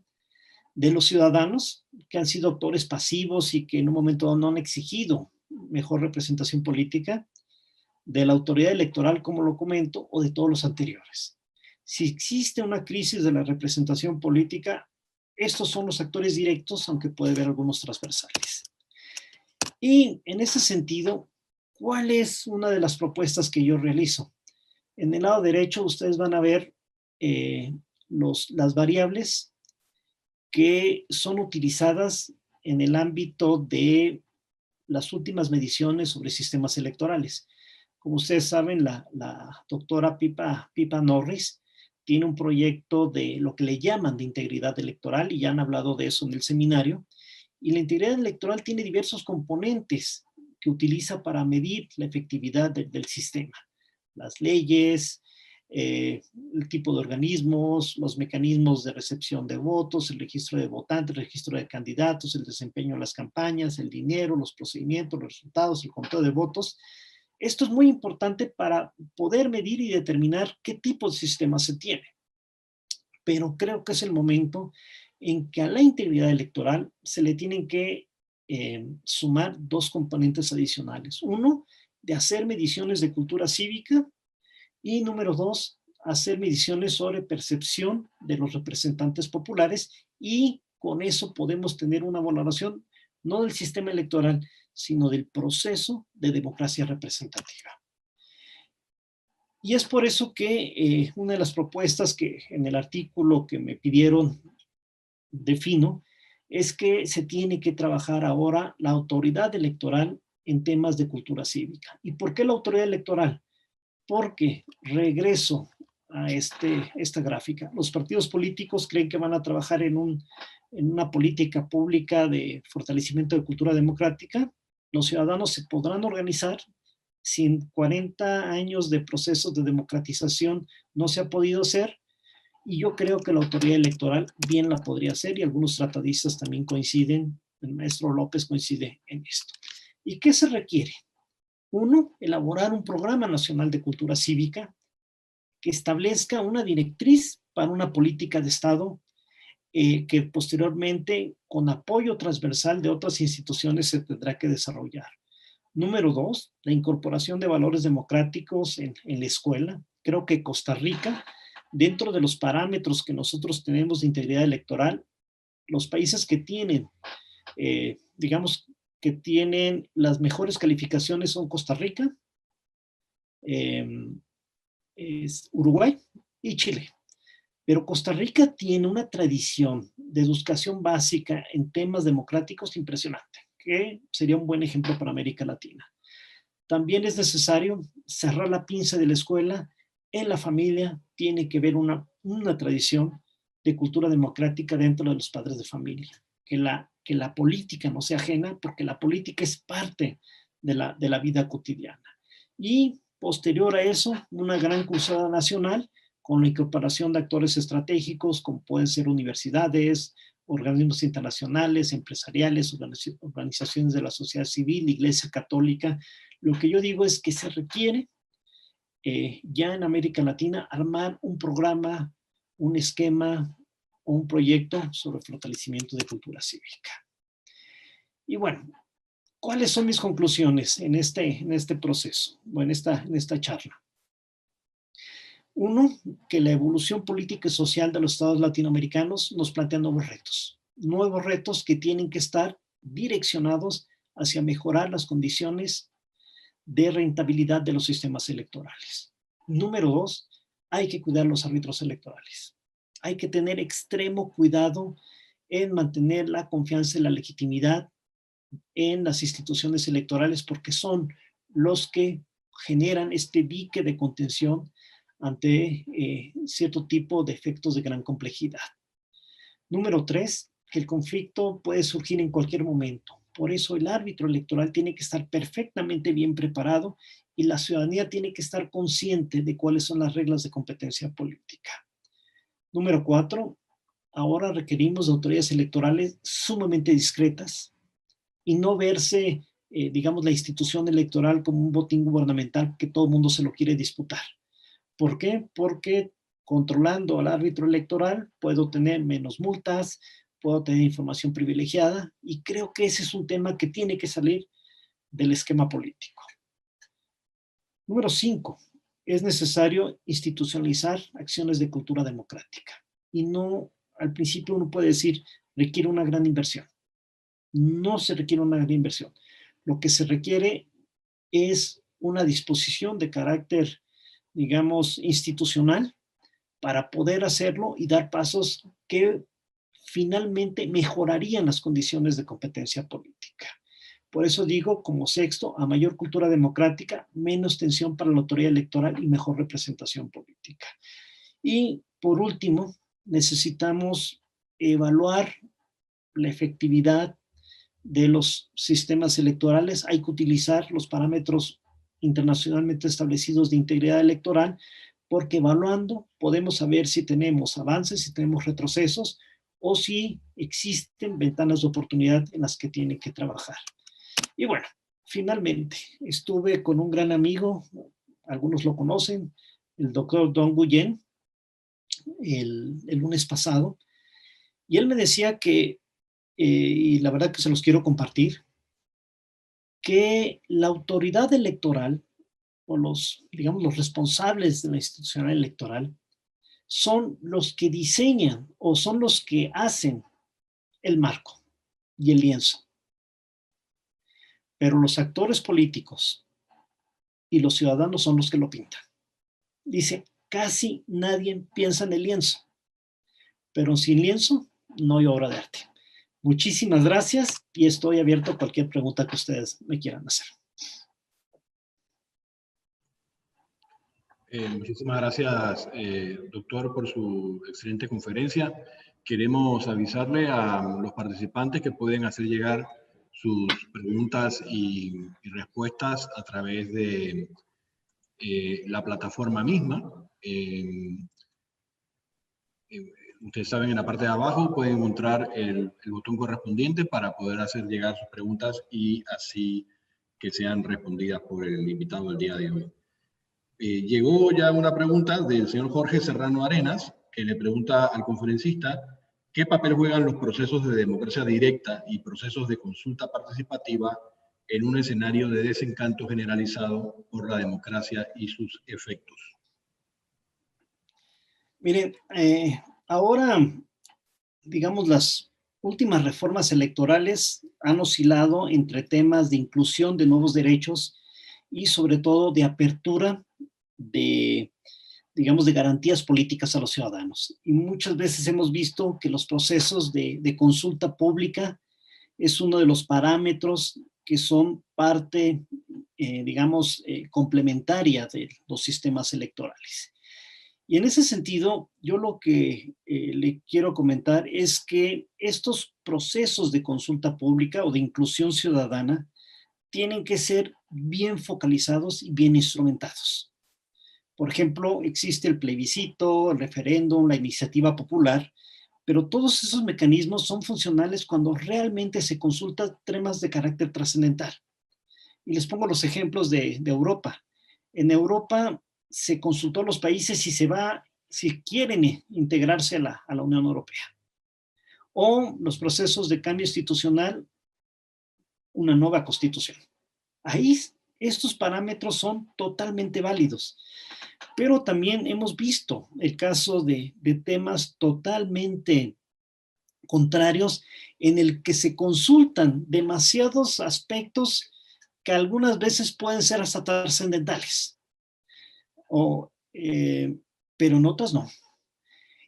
de los ciudadanos que han sido actores pasivos y que en un momento no han exigido mejor representación política, de la autoridad electoral, como lo comento, o de todos los anteriores. Si existe una crisis de la representación política, estos son los actores directos, aunque puede haber algunos transversales. Y en ese sentido, ¿cuál es una de las propuestas que yo realizo? En el lado derecho ustedes van a ver las variables que son utilizadas en el ámbito de las últimas mediciones sobre sistemas electorales. Como ustedes saben, la doctora Pippa Norris tiene un proyecto de lo que le llaman de integridad electoral y ya han hablado de eso en el seminario. Y la integridad electoral tiene diversos componentes que utiliza para medir la efectividad del sistema. Las leyes, el tipo de organismos, los mecanismos de recepción de votos, el registro de votantes, el registro de candidatos, el desempeño de las campañas, el dinero, los procedimientos, los resultados, el conteo de votos. Esto es muy importante para poder medir y determinar qué tipo de sistema se tiene. Pero creo que es el momento en que a la integridad electoral se le tienen que sumar dos componentes adicionales. Uno, de hacer mediciones de cultura cívica y número dos, hacer mediciones sobre percepción de los representantes populares y con eso podemos tener una valoración no del sistema electoral, sino del proceso de democracia representativa. Y es por eso que una de las propuestas que en el artículo que me pidieron defino, es que se tiene que trabajar ahora la autoridad electoral en temas de cultura cívica. ¿Y por qué la autoridad electoral? Porque regreso a esta gráfica. Los partidos políticos creen que van a trabajar en una política pública de fortalecimiento de cultura democrática. Los ciudadanos se podrán organizar. Si en 40 años de procesos de democratización no se ha podido hacer, y yo creo que la autoridad electoral bien la podría hacer y algunos tratadistas también coinciden, el maestro López coincide en esto. ¿Y qué se requiere? Uno, elaborar un programa nacional de cultura cívica que establezca una directriz para una política de Estado que posteriormente, con apoyo transversal de otras instituciones, se tendrá que desarrollar. Número dos, la incorporación de valores democráticos en la escuela. Creo que Costa Rica, dentro de los parámetros que nosotros tenemos de integridad electoral, los países que tienen, digamos, que tienen las mejores calificaciones son Costa Rica, Uruguay y Chile. Pero Costa Rica tiene una tradición de educación básica en temas democráticos impresionante, que sería un buen ejemplo para América Latina. También es necesario cerrar la pinza de la escuela. En la familia tiene que haber una tradición de cultura democrática dentro de los padres de familia. Que la política no sea ajena, porque la política es parte de la vida cotidiana. Y posterior a eso, una gran cruzada nacional con la incorporación de actores estratégicos, como pueden ser universidades, organismos internacionales, empresariales, organizaciones de la sociedad civil, Iglesia Católica. Lo que yo digo es que se requiere ya en América Latina armar un programa, un esquema o un proyecto sobre fortalecimiento de cultura cívica. Y bueno, ¿cuáles son mis conclusiones en este proceso o en esta charla? Uno, que la evolución política y social de los estados latinoamericanos nos plantea nuevos retos que tienen que estar direccionados hacia mejorar las condiciones de rentabilidad de los sistemas electorales. Número dos, hay que cuidar los árbitros electorales. Hay que tener extremo cuidado en mantener la confianza y la legitimidad en las instituciones electorales, porque son los que generan este dique de contención ante cierto tipo de efectos de gran complejidad. Número tres, que el conflicto puede surgir en cualquier momento. Por eso el árbitro electoral tiene que estar perfectamente bien preparado y la ciudadanía tiene que estar consciente de cuáles son las reglas de competencia política. Número cuatro, ahora requerimos de autoridades electorales sumamente discretas y no verse, digamos, la institución electoral como un botín gubernamental que todo el mundo se lo quiere disputar. ¿Por qué? Porque controlando al árbitro electoral puedo tener menos multas, puedo tener información privilegiada y creo que ese es un tema que tiene que salir del esquema político. Número 5. Es necesario institucionalizar acciones de cultura democrática. Y no, al principio uno puede decir, requiere una gran inversión. No se requiere una gran inversión. Lo que se requiere es una disposición de carácter, digamos, institucional para poder hacerlo y dar pasos que finalmente mejorarían las condiciones de competencia política. Por eso digo, como sexto, a mayor cultura democrática, menos tensión para la autoridad electoral y mejor representación política. Y por último, necesitamos evaluar la efectividad de los sistemas electorales. Hay que utilizar los parámetros internacionalmente establecidos de integridad electoral, porque evaluando podemos saber si tenemos avances, si tenemos retrocesos o si existen ventanas de oportunidad en las que tienen que trabajar. Y bueno, finalmente estuve con un gran amigo, algunos lo conocen, el doctor Don Guyen, el lunes pasado, y él me decía que, y la verdad que se los quiero compartir, que la autoridad electoral o los, digamos, los responsables de la institución electoral son los que diseñan o son los que hacen el marco y el lienzo. Pero los actores políticos y los ciudadanos son los que lo pintan. Dice, casi nadie piensa en el lienzo, pero sin lienzo no hay obra de arte. Muchísimas gracias y estoy abierto a cualquier pregunta que ustedes me quieran hacer. Muchísimas gracias, doctor, por su excelente conferencia. Queremos avisarle a los participantes que pueden hacer llegar sus preguntas y respuestas a través de la plataforma misma. Ustedes saben, en la parte de abajo pueden encontrar el botón correspondiente para poder hacer llegar sus preguntas y así que sean respondidas por el invitado del día de hoy. Llegó ya una pregunta del señor Jorge Serrano Arenas, que le pregunta al conferencista qué papel juegan los procesos de democracia directa y procesos de consulta participativa en un escenario de desencanto generalizado por la democracia y sus efectos. Miren, ahora, digamos, las últimas reformas electorales han oscilado entre temas de inclusión de nuevos derechos y sobre todo de apertura de digamos, de garantías políticas a los ciudadanos. Y muchas veces hemos visto que los procesos de consulta pública es uno de los parámetros que son parte, digamos, complementaria de los sistemas electorales. Y en ese sentido, yo lo que le quiero comentar es que estos procesos de consulta pública o de inclusión ciudadana tienen que ser bien focalizados y bien instrumentados. Por ejemplo, existe el plebiscito, el referéndum, la iniciativa popular, pero todos esos mecanismos son funcionales cuando realmente se consultan temas de carácter trascendental. Y les pongo los ejemplos de Europa. En Europa se consultó a los países si quieren integrarse a la Unión Europea. O los procesos de cambio institucional, una nueva constitución. Ahí estos parámetros son totalmente válidos. Pero también hemos visto el caso de temas totalmente contrarios en el que se consultan demasiados aspectos que algunas veces pueden ser hasta trascendentales, pero en otras no.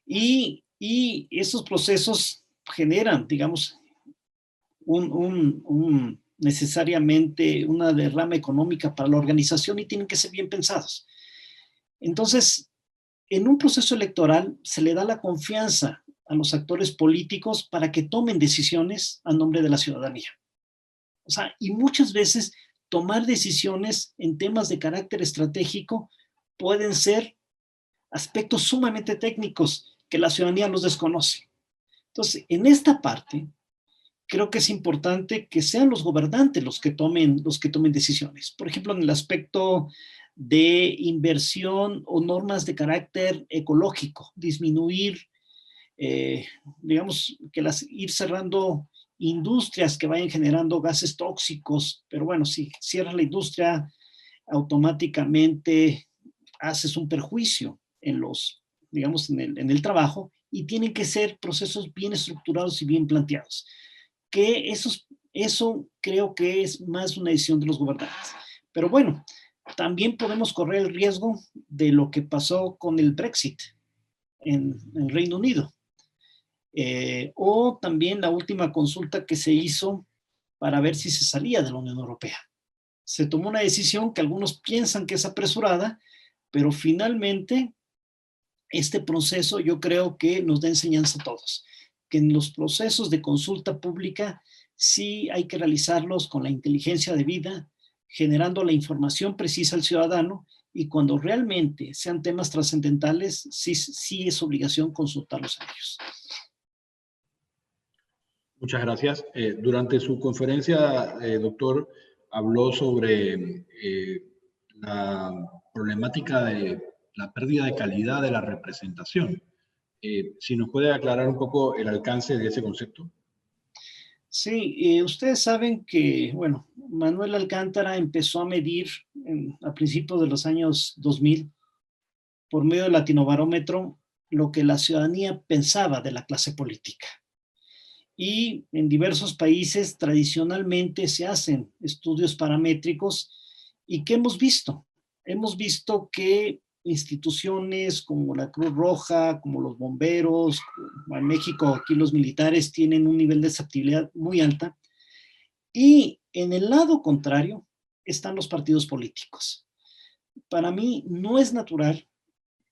Y esos procesos generan, digamos, necesariamente una derrama económica para la organización y tienen que ser bien pensados. Entonces, en un proceso electoral se le da la confianza a los actores políticos para que tomen decisiones a nombre de la ciudadanía. O sea, y muchas veces tomar decisiones en temas de carácter estratégico pueden ser aspectos sumamente técnicos que la ciudadanía los desconoce. Entonces, en esta parte, creo que es importante que sean los gobernantes los que tomen decisiones. Por ejemplo, en el aspecto de inversión o normas de carácter ecológico, disminuir, digamos, ir cerrando industrias que vayan generando gases tóxicos, pero bueno, si cierras la industria, automáticamente haces un perjuicio en digamos, en el trabajo, y tienen que ser procesos bien estructurados y bien planteados. Que eso creo que es más una decisión de los gobernantes. Pero bueno, también podemos correr el riesgo de lo que pasó con el Brexit en Reino Unido. O también la última consulta que se hizo para ver si se salía de la Unión Europea. Se tomó una decisión que algunos piensan que es apresurada, pero finalmente este proceso yo creo que nos da enseñanza a todos, que en los procesos de consulta pública sí hay que realizarlos con la inteligencia debida, generando la información precisa al ciudadano, y cuando realmente sean temas trascendentales, sí es obligación consultarlos a ellos. Muchas gracias. Durante su conferencia, doctor, habló sobre la problemática de la pérdida de calidad de la representación. Si nos puede aclarar un poco el alcance de ese concepto. Sí, ustedes saben que, bueno, Manuel Alcántara empezó a medir a principios de los años 2000, por medio del Latinobarómetro, lo que la ciudadanía pensaba de la clase política. Y en diversos países tradicionalmente se hacen estudios paramétricos. ¿Y qué hemos visto? Hemos visto que instituciones como la Cruz Roja, como los bomberos, en México aquí los militares tienen un nivel de aceptabilidad muy alta. Y en el lado contrario están los partidos políticos. Para mí no es natural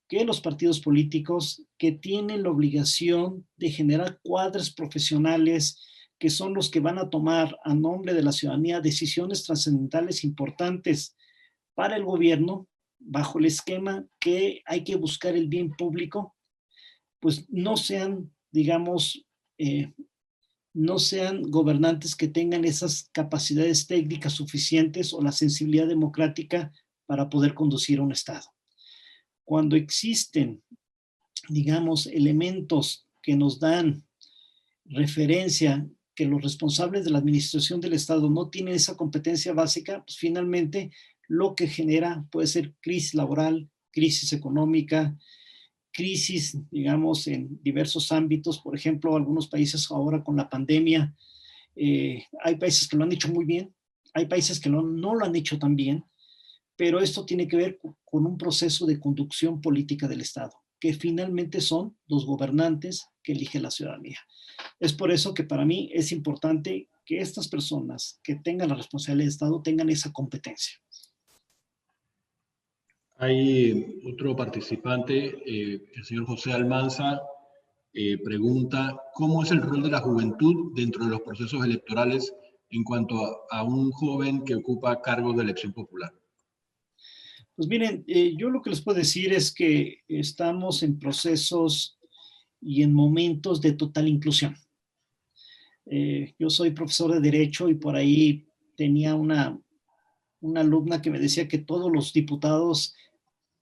que los partidos políticos, que tienen la obligación de generar cuadros profesionales, que son los que van a tomar a nombre de la ciudadanía decisiones trascendentales importantes para el gobierno, bajo el esquema que hay que buscar el bien público, pues no sean, digamos, no sean gobernantes que tengan esas capacidades técnicas suficientes o la sensibilidad democrática para poder conducir a un Estado. Cuando existen, digamos, elementos que nos dan referencia que los responsables de la administración del Estado no tienen esa competencia básica, pues finalmente lo que genera puede ser crisis laboral, crisis económica, crisis, digamos, en diversos ámbitos. Por ejemplo, algunos países ahora con la pandemia, hay países que lo han hecho muy bien, hay países que no lo han hecho tan bien, pero esto tiene que ver con un proceso de conducción política del Estado, que finalmente son los gobernantes que elige la ciudadanía. Es por eso que para mí es importante que estas personas que tengan la responsabilidad del Estado tengan esa competencia. Hay otro participante, el señor José Almanza, pregunta, ¿cómo es el rol de la juventud dentro de los procesos electorales en cuanto a un joven que ocupa cargos de elección popular? Pues miren, yo lo que les puedo decir es que estamos en procesos y en momentos de total inclusión. Yo soy profesor de Derecho y por ahí tenía una alumna que me decía que todos los diputados,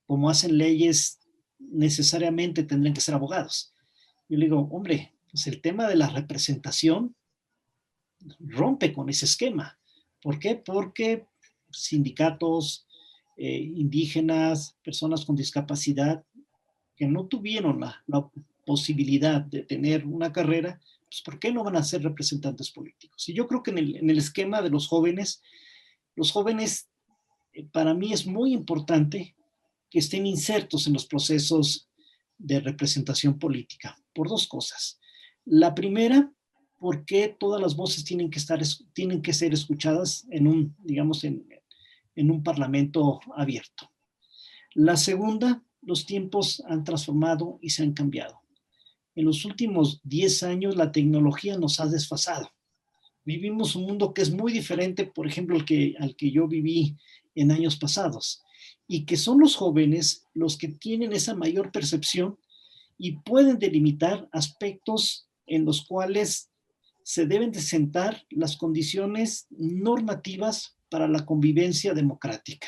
como hacen leyes, necesariamente tendrían que ser abogados. Yo le digo, hombre, pues el tema de la representación rompe con ese esquema. ¿Por qué? Porque sindicatos, indígenas, personas con discapacidad, que no tuvieron la posibilidad de tener una carrera, pues ¿por qué no van a ser representantes políticos? Y yo creo que en el esquema de los jóvenes, para mí es muy importante que estén insertos en los procesos de representación política, por dos cosas. La primera, porque todas las voces tienen que ser escuchadas en un, digamos, en un parlamento abierto. La segunda, los tiempos han transformado y se han cambiado. En los últimos 10 años la tecnología nos ha desfasado. Vivimos un mundo que es muy diferente, por ejemplo, al que yo viví en años pasados, y que son los jóvenes los que tienen esa mayor percepción y pueden delimitar aspectos en los cuales se deben de sentar las condiciones normativas para la convivencia democrática.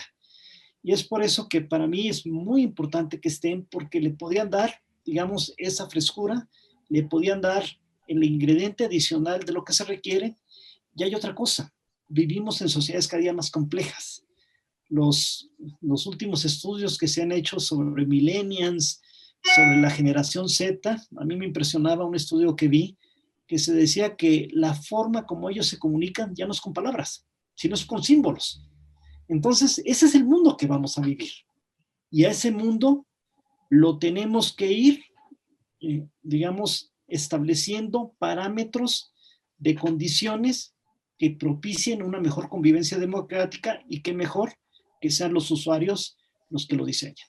Y es por eso que para mí es muy importante que estén, porque le podían dar, digamos, esa frescura, le podían dar el ingrediente adicional de lo que se requiere. Y hay otra cosa, vivimos en sociedades cada día más complejas. Los últimos estudios que se han hecho sobre millennials, sobre la generación Z, a mí me impresionaba un estudio que vi que se decía que la forma como ellos se comunican ya no es con palabras, sino es con símbolos. Entonces, ese es el mundo que vamos a vivir. Y a ese mundo lo tenemos que ir, digamos, estableciendo parámetros de condiciones que propicien una mejor convivencia democrática y que mejor que sean los usuarios los que lo diseñan,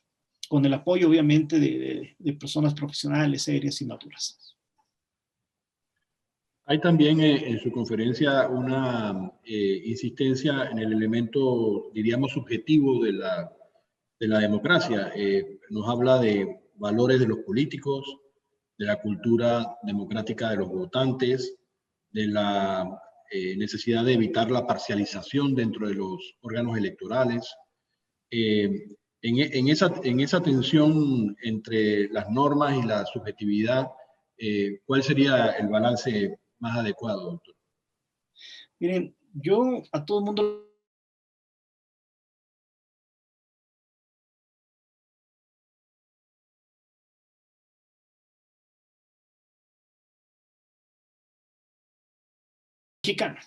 con el apoyo obviamente de personas profesionales, serias y maduras. Hay también en su conferencia una insistencia en el elemento, diríamos, subjetivo de la democracia. Nos habla de valores de los políticos, de la cultura democrática de los votantes, de la necesidad de evitar la parcialización dentro de los órganos electorales. En esa tensión entre las normas y la subjetividad, ¿cuál sería el balance más adecuado, doctor? Miren, yo a todo el mundo mexicano.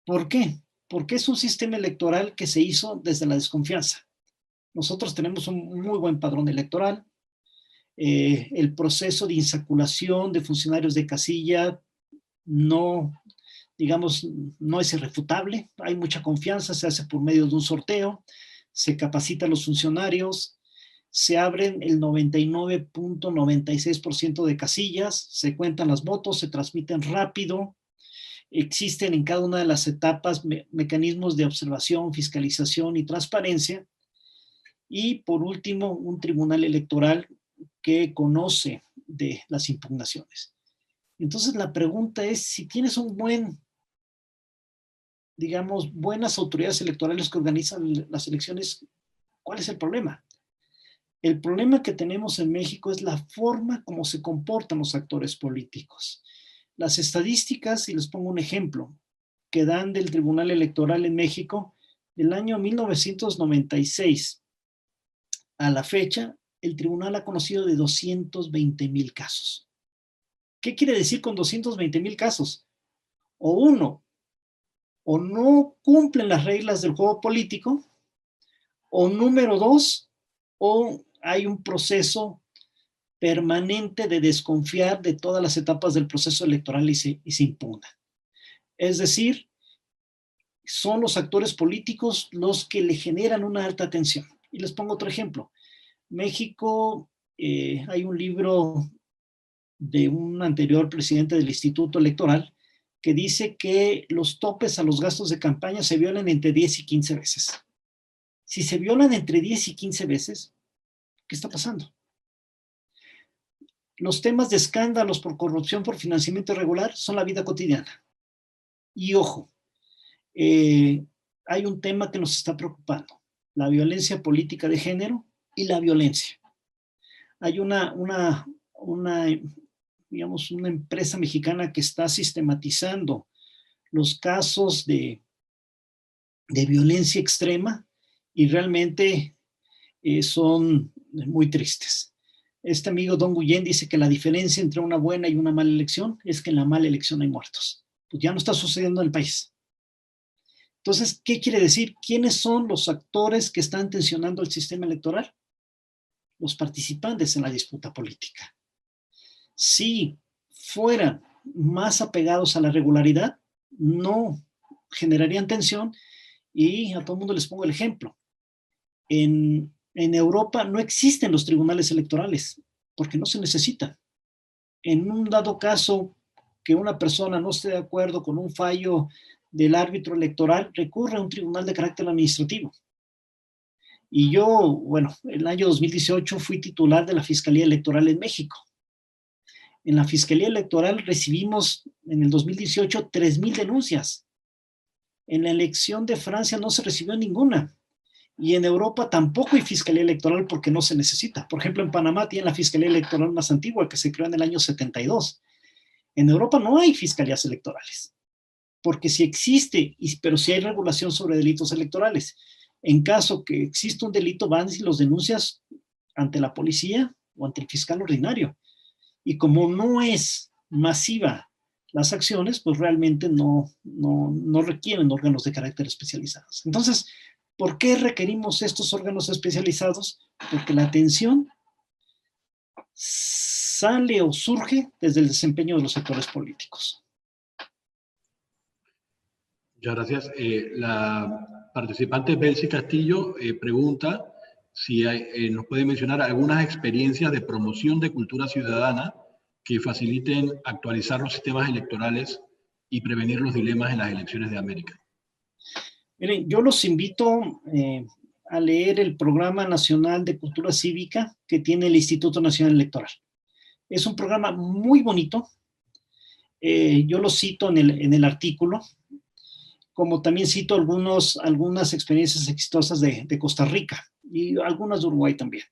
¿Por qué? Porque es un sistema electoral que se hizo desde la desconfianza. Nosotros tenemos un muy buen padrón electoral. El proceso de insaculación de funcionarios de casilla no, digamos, no es irrefutable. Hay mucha confianza, se hace por medio de un sorteo, se capacita a los funcionarios, se abren el 99.96% de casillas, se cuentan los votos, se transmiten rápido. Existen en cada una de las etapas mecanismos de observación, fiscalización y transparencia. Y por último, un tribunal electoral que conoce de las impugnaciones. Entonces la pregunta es, si tienes un digamos, buenas autoridades electorales que organizan las elecciones, ¿cuál es el problema? El problema que tenemos en México es la forma como se comportan los actores políticos. Las estadísticas, y les pongo un ejemplo, que dan del Tribunal Electoral en México, del año 1996 a la fecha, el tribunal ha conocido de 220,000 casos. ¿Qué quiere decir con 220,000 casos? O uno o no cumplen las reglas del juego político, o número dos, o hay un proceso permanente de desconfiar de todas las etapas del proceso electoral y se impugna. Es decir, son los actores políticos los que le generan una alta tensión. Y les pongo otro ejemplo. México, hay un libro de un anterior presidente del Instituto Electoral que dice que los topes a los gastos de campaña se violan entre 10 y 15 veces. Si se violan entre 10 y 15 veces, ¿qué está pasando? Los temas de escándalos por corrupción, por financiamiento irregular, son la vida cotidiana. Y ojo, hay un tema que nos está preocupando, la violencia política de género y la violencia. Hay digamos, una empresa mexicana que está sistematizando los casos de violencia extrema y realmente son muy tristes. Este amigo Don Guillén dice que la diferencia entre una buena y una mala elección es que en la mala elección hay muertos. Pues ya no está sucediendo en el país. Entonces, ¿qué quiere decir? ¿Quiénes son los actores que están tensionando el sistema electoral? Los participantes en la disputa política. Si fueran más apegados a la regularidad, no generarían tensión. Y a todo el mundo les pongo el ejemplo. En Europa no existen los tribunales electorales porque no se necesitan. En un dado caso que una persona no esté de acuerdo con un fallo del árbitro electoral, recurre a un tribunal de carácter administrativo. Y yo, bueno, el año 2018 fui titular de la Fiscalía Electoral en México. En la Fiscalía Electoral recibimos en el 2018 3,000 denuncias. En la elección de Francia no se recibió ninguna. Y en Europa tampoco hay fiscalía electoral porque no se necesita. Por ejemplo, en Panamá tienen la fiscalía electoral más antigua que se creó en el año 72. En Europa no hay fiscalías electorales, porque si existe, pero si hay regulación sobre delitos electorales. En caso que exista un delito, van y los denuncias ante la policía o ante el fiscal ordinario. Y como no es masiva las acciones, pues realmente no requieren órganos de carácter especializados. Entonces, ¿por qué requerimos estos órganos especializados? Porque la atención sale o surge desde el desempeño de los actores políticos. Muchas gracias. La participante Belsi Castillo pregunta si nos puede mencionar algunas experiencias de promoción de cultura ciudadana que faciliten actualizar los sistemas electorales y prevenir los dilemas en las elecciones de América. Miren, yo los invito a leer el Programa Nacional de Cultura Cívica que tiene el Instituto Nacional Electoral. Es un programa muy bonito. Yo lo cito en el artículo, como también cito algunas experiencias exitosas de Costa Rica y algunas de Uruguay también.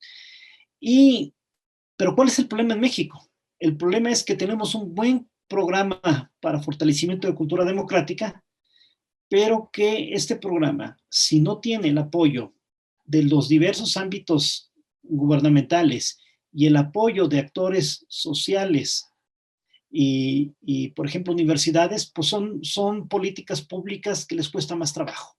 Pero ¿cuál es el problema en México? El problema es que tenemos un buen programa para fortalecimiento de cultura democrática, pero que este programa, si no tiene el apoyo de los diversos ámbitos gubernamentales y el apoyo de actores sociales y por ejemplo, universidades, pues son políticas públicas que les cuesta más trabajo.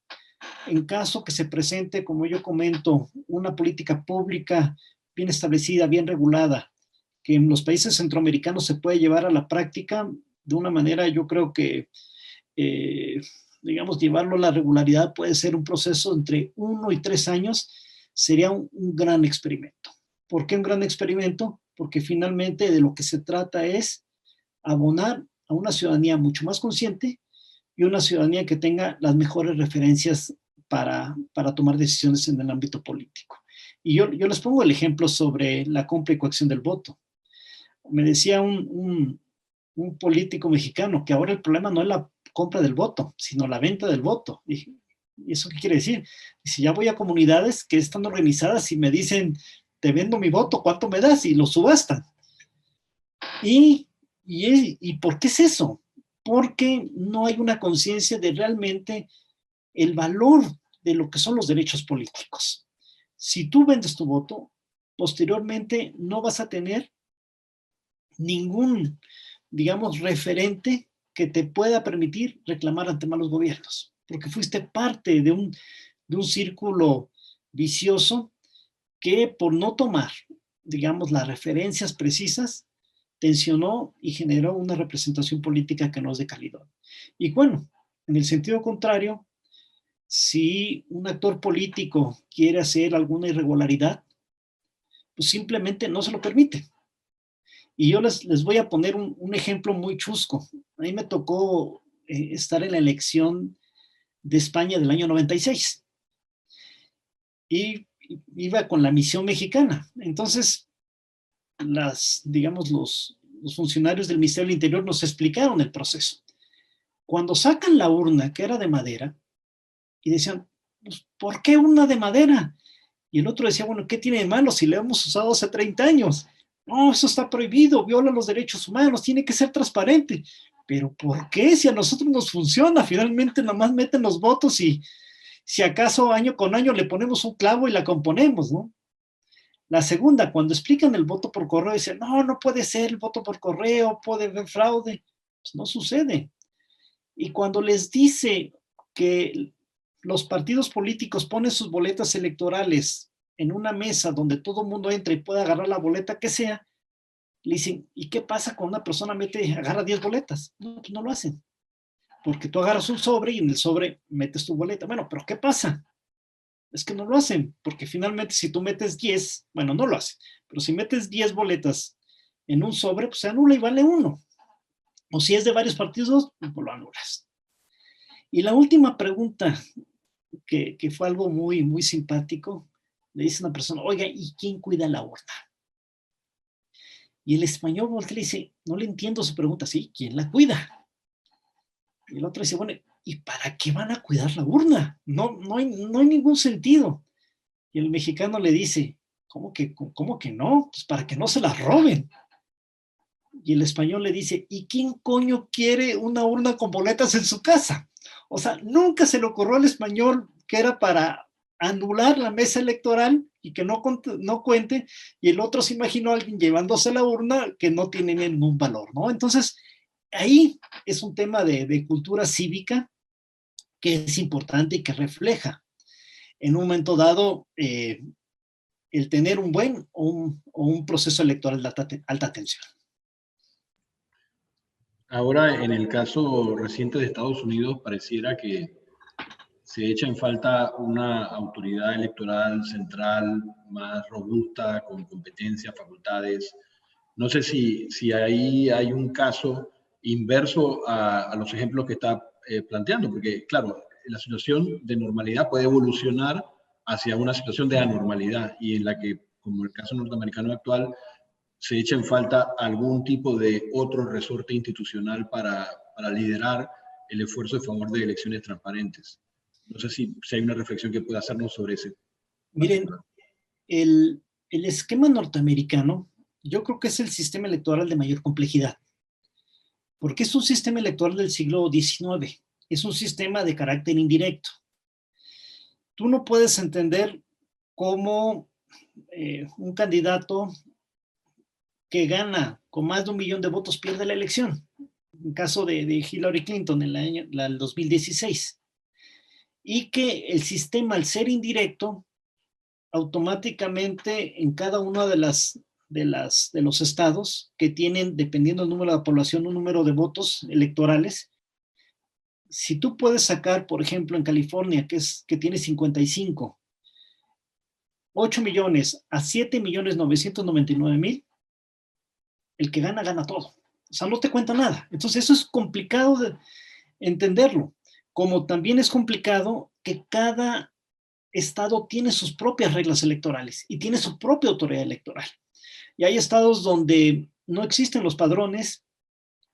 En caso que se presente, como yo comento, una política pública bien establecida, bien regulada, que en los países centroamericanos se puede llevar a la práctica de una manera, yo creo que, digamos, llevarlo a la regularidad puede ser un proceso entre 1 y 3 años, sería un gran experimento. ¿Por qué un gran experimento? Porque finalmente de lo que se trata es abonar a una ciudadanía mucho más consciente y una ciudadanía que tenga las mejores referencias para tomar decisiones en el ámbito político. Y yo les pongo el ejemplo sobre la compra y coacción del voto. Me decía un político mexicano que ahora el problema no es la compra del voto, sino la venta del voto. ¿Y eso qué quiere decir? Dice, ya voy a comunidades que están organizadas y me dicen, te vendo mi voto, ¿cuánto me das? Y lo subastan. ¿Y por qué es eso? Porque no hay una conciencia de realmente el valor de lo que son los derechos políticos. Si tú vendes tu voto, posteriormente no vas a tener ningún, digamos, referente que te pueda permitir reclamar ante malos gobiernos, porque fuiste parte de un círculo vicioso que por no tomar, digamos, las referencias precisas, tensionó y generó una representación política que no es de calidad. Y bueno, en el sentido contrario, si un actor político quiere hacer alguna irregularidad, pues simplemente no se lo permite. Y yo les voy a poner un ejemplo muy chusco. A mí me tocó estar en la elección de España del año 96 y iba con la misión mexicana. Entonces, digamos, los funcionarios del Ministerio del Interior nos explicaron el proceso. Cuando sacan la urna, que era de madera, y decían, pues, ¿por qué una de madera? Y el otro decía, bueno, ¿qué tiene de malo si la hemos usado hace 30 años? No, eso está prohibido, viola los derechos humanos, tiene que ser transparente. Pero ¿por qué? Si a nosotros nos funciona, finalmente nada más meten los votos y si acaso año con año le ponemos un clavo y la componemos, ¿no? La segunda, cuando explican el voto por correo, dicen, no, no puede ser el voto por correo, puede haber fraude. Pues no sucede. Y cuando les dice que los partidos políticos ponen sus boletas electorales en una mesa donde todo el mundo entra y puede agarrar la boleta que sea, le dicen, ¿y qué pasa cuando una persona agarra 10 boletas? No, pues no lo hacen. Porque tú agarras un sobre y en el sobre metes tu boleta. Bueno, pero ¿qué pasa? Es que no lo hacen, porque finalmente si tú metes 10, bueno, no lo hacen, pero si metes 10 boletas en un sobre, pues se anula y vale uno. O si es de varios partidos, pues lo anulas. Y la última pregunta, que fue algo muy, muy simpático, le dice una persona, oiga, ¿y quién cuida la urna? Y el español voltea y le dice, no le entiendo su pregunta, sí, ¿quién la cuida? Y el otro dice, bueno, ¿y para qué van a cuidar la urna? No hay ningún sentido. Y el mexicano le dice, ¿cómo que no? Pues para que no se la roben. Y el español le dice, ¿y quién coño quiere una urna con boletas en su casa? O sea, nunca se le ocurrió al español que era para anular la mesa electoral y que no cuente, y el otro se imaginó a alguien llevándose la urna que no tiene ningún valor, ¿no? Entonces, ahí es un tema de cultura cívica que es importante y que refleja en un momento dado el tener un buen o un proceso electoral de alta tensión. Ahora, en el caso reciente de Estados Unidos, pareciera que se echa en falta una autoridad electoral central más robusta, con competencias, facultades. No sé si ahí hay un caso inverso a los ejemplos que está planteando, porque claro, la situación de normalidad puede evolucionar hacia una situación de anormalidad y en la que, como el caso norteamericano actual, se echa en falta algún tipo de otro resorte institucional para liderar el esfuerzo a favor de elecciones transparentes. No sé si hay una reflexión que pueda hacernos sobre ese Miren, particular. el esquema norteamericano, yo creo que es el sistema electoral de mayor complejidad, porque es un sistema electoral del siglo XIX, es un sistema de carácter indirecto. Tú no puedes entender cómo un candidato que gana con más de 1 millón de votos pierde la elección. En caso de Hillary Clinton en el 2016. Y que el sistema, al ser indirecto, automáticamente en cada uno de los estados que tienen, dependiendo del número de la población, un número de votos electorales, si tú puedes sacar, por ejemplo, en California, que tiene 55, 8 millones a 7.999.000, el que gana, gana todo. O sea, no te cuenta nada. Entonces, eso es complicado de entenderlo. Como también es complicado que cada estado tiene sus propias reglas electorales y tiene su propia autoridad electoral. Y hay estados donde no existen los padrones,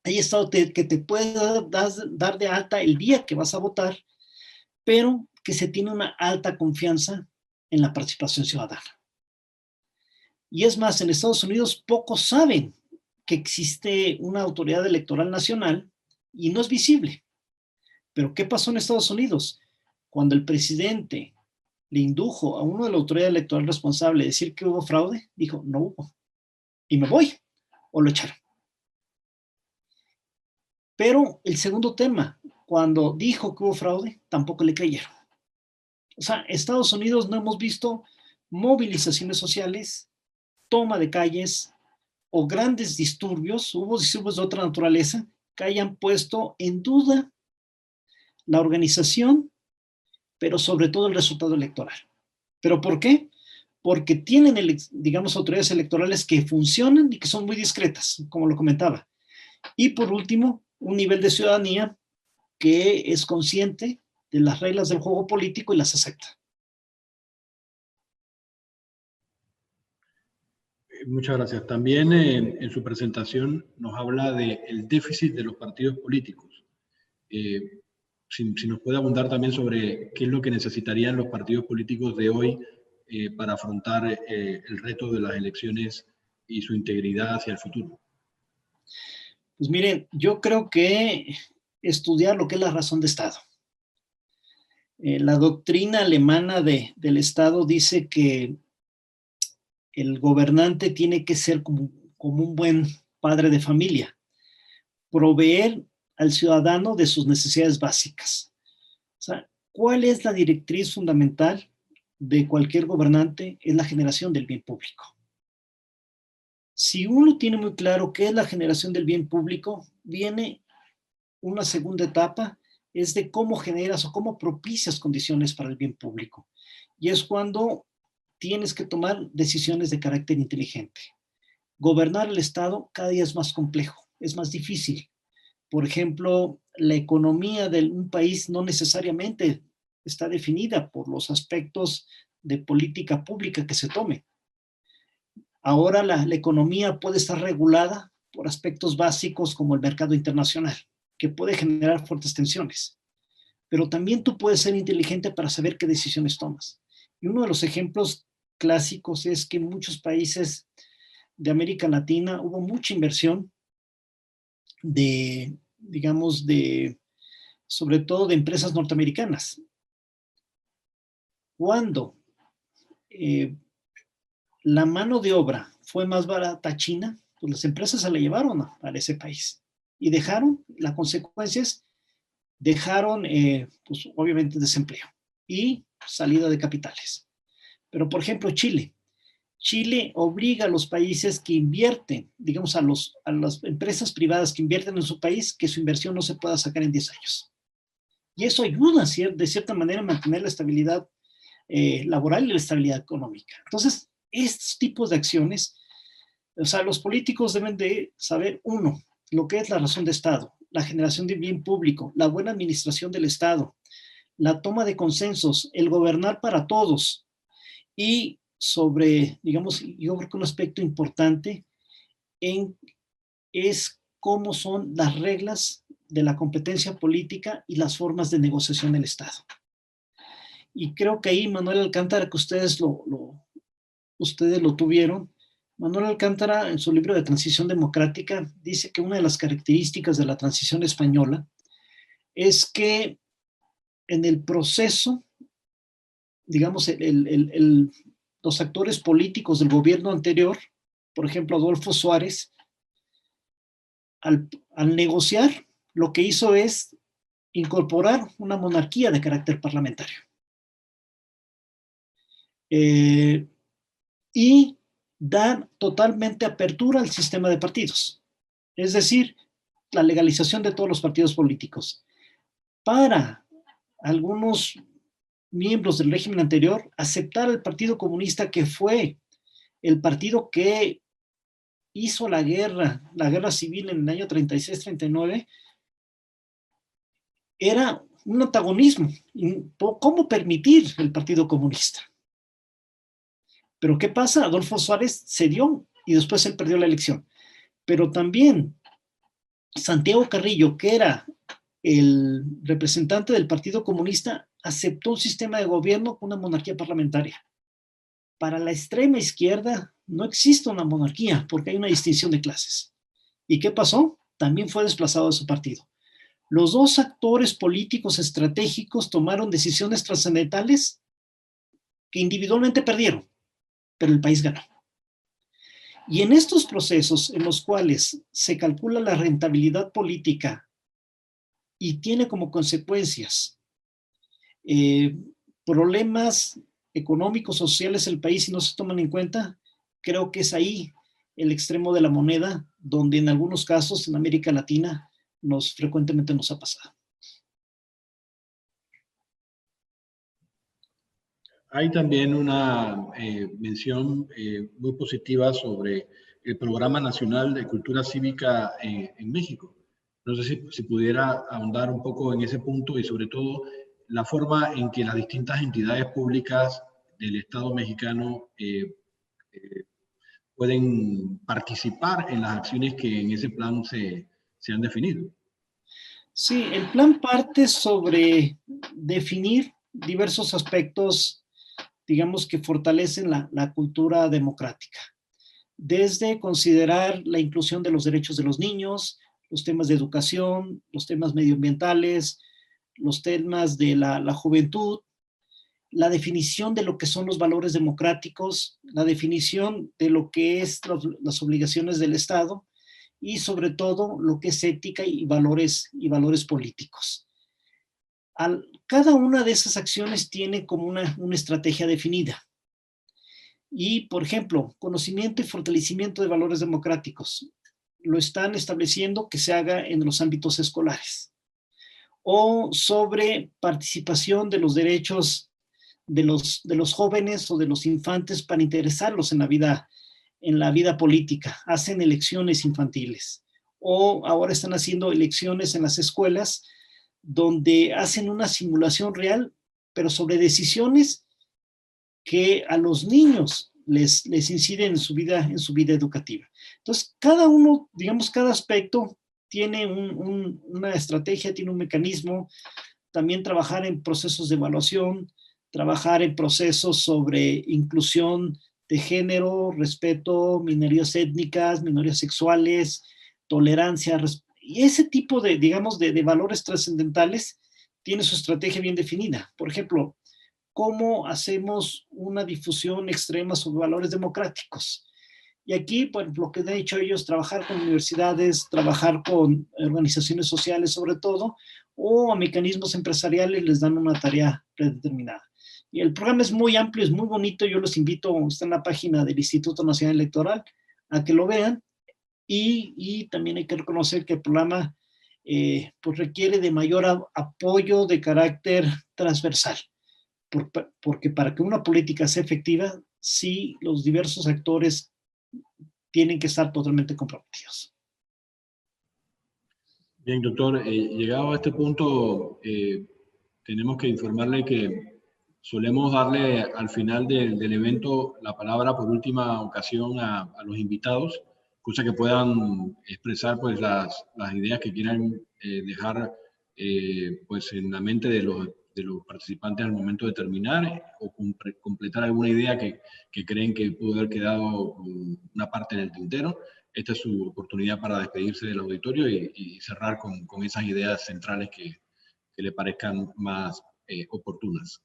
hay estados que te pueden dar de alta el día que vas a votar, pero que se tiene una alta confianza en la participación ciudadana. Y es más, en Estados Unidos pocos saben que existe una autoridad electoral nacional y no es visible. Pero ¿qué pasó en Estados Unidos? Cuando el presidente le indujo a uno de la autoridad electoral responsable a decir que hubo fraude, dijo, no hubo. Y me voy. O lo echaron. Pero el segundo tema, cuando dijo que hubo fraude, tampoco le creyeron. O sea, Estados Unidos no hemos visto movilizaciones sociales, toma de calles o grandes disturbios, hubo disturbios de otra naturaleza, que hayan puesto en duda la organización, pero sobre todo el resultado electoral. ¿Pero por qué? Porque tienen, digamos, autoridades electorales que funcionan y que son muy discretas, como lo comentaba. Y por último, un nivel de ciudadanía que es consciente de las reglas del juego político y las acepta. Muchas gracias. También en su presentación nos habla del déficit de los partidos políticos. Si nos puede abundar también sobre qué es lo que necesitarían los partidos políticos de hoy para afrontar el reto de las elecciones y su integridad hacia el futuro. Pues miren, yo creo que estudiar lo que es la razón de Estado. La doctrina alemana del Estado dice que el gobernante tiene que ser como un buen padre de familia, proveer al ciudadano de sus necesidades básicas. O sea, ¿cuál es la directriz fundamental de cualquier gobernante? Es la generación del bien público. Si uno tiene muy claro qué es la generación del bien público, viene una segunda etapa, es de cómo generas o cómo propicias condiciones para el bien público. Y es cuando tienes que tomar decisiones de carácter inteligente. Gobernar el Estado cada día es más complejo, es más difícil. Por ejemplo, la economía de un país no necesariamente está definida por los aspectos de política pública que se tome. Ahora la economía puede estar regulada por aspectos básicos como el mercado internacional, que puede generar fuertes tensiones. Pero también tú puedes ser inteligente para saber qué decisiones tomas. Y uno de los ejemplos clásicos es que en muchos países de América Latina hubo mucha inversión de, digamos, sobre todo de empresas norteamericanas. Cuando la mano de obra fue más barata a China, pues las empresas se la llevaron a ese país y dejaron, la consecuencia es, dejaron, pues obviamente, desempleo y salida de capitales. Pero, por ejemplo, Chile obliga a los países que invierten, digamos, a las empresas privadas que invierten en su país, que su inversión no se pueda sacar en 10 años. Y eso ayuda, de cierta manera, a mantener la estabilidad laboral y la estabilidad económica. Entonces, estos tipos de acciones, o sea, los políticos deben de saber, uno, lo que es la razón de Estado, la generación de bien público, la buena administración del Estado, la toma de consensos, el gobernar para todos y sobre, digamos, yo creo que un aspecto importante es cómo son las reglas de la competencia política y las formas de negociación del Estado. Y creo que ahí Manuel Alcántara, que ustedes lo tuvieron, Manuel Alcántara en su libro de Transición Democrática dice que una de las características de la transición española es que en el proceso, digamos, los actores políticos del gobierno anterior, por ejemplo, Adolfo Suárez, al negociar, lo que hizo es incorporar una monarquía de carácter parlamentario. Y dar totalmente apertura al sistema de partidos. Es decir, la legalización de todos los partidos políticos. Para algunos miembros del régimen anterior, aceptar al Partido Comunista, que fue el partido que hizo la guerra civil en el año 36-39, era un antagonismo. ¿Cómo permitir el Partido Comunista? Pero ¿qué pasa? Adolfo Suárez cedió y después él perdió la elección. Pero también Santiago Carrillo, que era el representante del Partido Comunista, aceptó un sistema de gobierno con una monarquía parlamentaria. Para la extrema izquierda no existe una monarquía porque hay una distinción de clases. ¿Y qué pasó? También fue desplazado de su partido. Los dos actores políticos estratégicos tomaron decisiones trascendentales que individualmente perdieron, pero el país ganó. Y en estos procesos en los cuales se calcula la rentabilidad política y tiene como consecuencias eh, problemas económicos, sociales del país si no se toman en cuenta, creo que es ahí el extremo de la moneda, donde en algunos casos en América Latina frecuentemente nos ha pasado. Hay también una mención muy positiva sobre el Programa Nacional de Cultura Cívica en México. No sé si pudiera ahondar un poco en ese punto y sobre todo la forma en que las distintas entidades públicas del Estado mexicano eh, pueden participar en las acciones que en ese plan se han definido. Sí, el plan parte sobre definir diversos aspectos, digamos, que fortalecen la cultura democrática. Desde considerar la inclusión de los derechos de los niños, los temas de educación, los temas medioambientales, los temas de la juventud, la definición de lo que son los valores democráticos, la definición de lo que es las obligaciones del Estado y sobre todo lo que es ética y valores políticos. Cada una de esas acciones tiene como una estrategia definida. Y, por ejemplo, conocimiento y fortalecimiento de valores democráticos. Lo están estableciendo que se haga en los ámbitos escolares. O sobre participación de los derechos de los jóvenes o de los infantes para interesarlos en la vida política. Hacen elecciones infantiles. O ahora están haciendo elecciones en las escuelas donde hacen una simulación real, pero sobre decisiones que a los niños les inciden en su vida educativa. Entonces, cada uno, digamos, cada aspecto tiene una estrategia, tiene un mecanismo, también trabajar en procesos de evaluación, trabajar en procesos sobre inclusión de género, respeto, minorías étnicas, minorías sexuales, tolerancia, y ese tipo de, digamos, de valores trascendentales tiene su estrategia bien definida. Por ejemplo, cómo hacemos una difusión extrema sobre valores democráticos. Y aquí, pues, lo que han hecho ellos, trabajar con universidades, trabajar con organizaciones sociales sobre todo, o a mecanismos empresariales les dan una tarea predeterminada. Y el programa es muy amplio, es muy bonito, yo los invito, está en la página del Instituto Nacional Electoral, a que lo vean, y también hay que reconocer que el programa pues requiere de mayor apoyo de carácter transversal. Porque para que una política sea efectiva, sí, los diversos actores tienen que estar totalmente comprometidos. Bien, doctor, llegado a este punto, tenemos que informarle que solemos darle al final del evento la palabra por última ocasión a los invitados, cosa que puedan expresar pues las ideas que quieran dejar pues en la mente de los participantes al momento de terminar o completar alguna idea que creen que pudo haber quedado una parte en el tintero. Esta es su oportunidad para despedirse del auditorio y cerrar con esas ideas centrales que le parezcan más oportunas.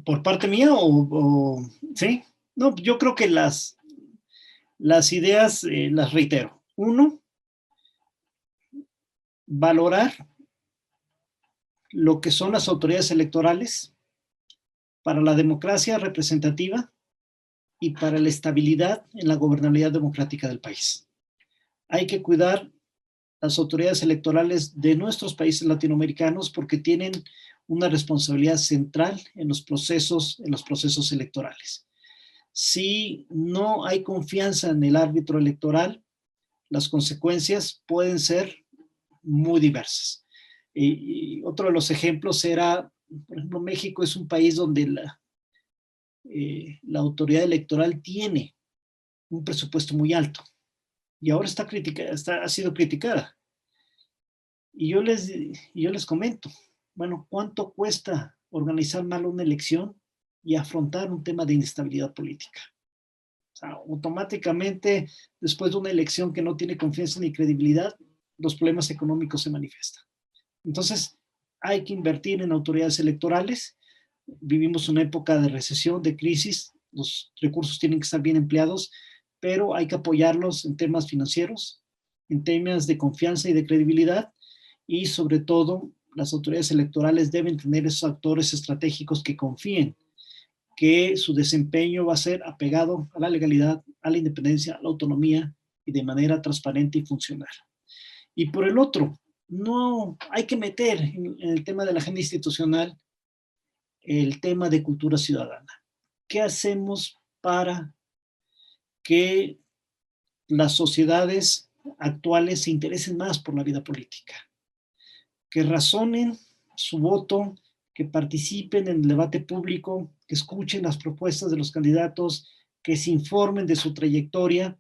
¿Por parte mía sí? No, yo creo que las ideas las reitero. Uno, valorar lo que son las autoridades electorales para la democracia representativa y para la estabilidad en la gobernabilidad democrática del país. Hay que cuidar las autoridades electorales de nuestros países latinoamericanos porque tienen una responsabilidad central en los procesos electorales. Si no hay confianza en el árbitro electoral, las consecuencias pueden ser muy diversas. Y otro de los ejemplos era, por ejemplo, México es un país donde la autoridad electoral tiene un presupuesto muy alto y ahora ha sido criticada. Y yo les comento, bueno, ¿cuánto cuesta organizar mal una elección y afrontar un tema de inestabilidad política? O sea, automáticamente, después de una elección que no tiene confianza ni credibilidad, los problemas económicos se manifiestan. Entonces, hay que invertir en autoridades electorales. Vivimos una época de recesión, de crisis, los recursos tienen que estar bien empleados, pero hay que apoyarlos en temas financieros, en temas de confianza y de credibilidad, y sobre todo las autoridades electorales deben tener esos actores estratégicos que confíen que su desempeño va a ser apegado a la legalidad, a la independencia, a la autonomía y de manera transparente y funcional. Y por el otro, no hay que meter en el tema de la agenda institucional el tema de cultura ciudadana. ¿Qué hacemos para que las sociedades actuales se interesen más por la vida política? Que razonen su voto, que participen en el debate público, que escuchen las propuestas de los candidatos, que se informen de su trayectoria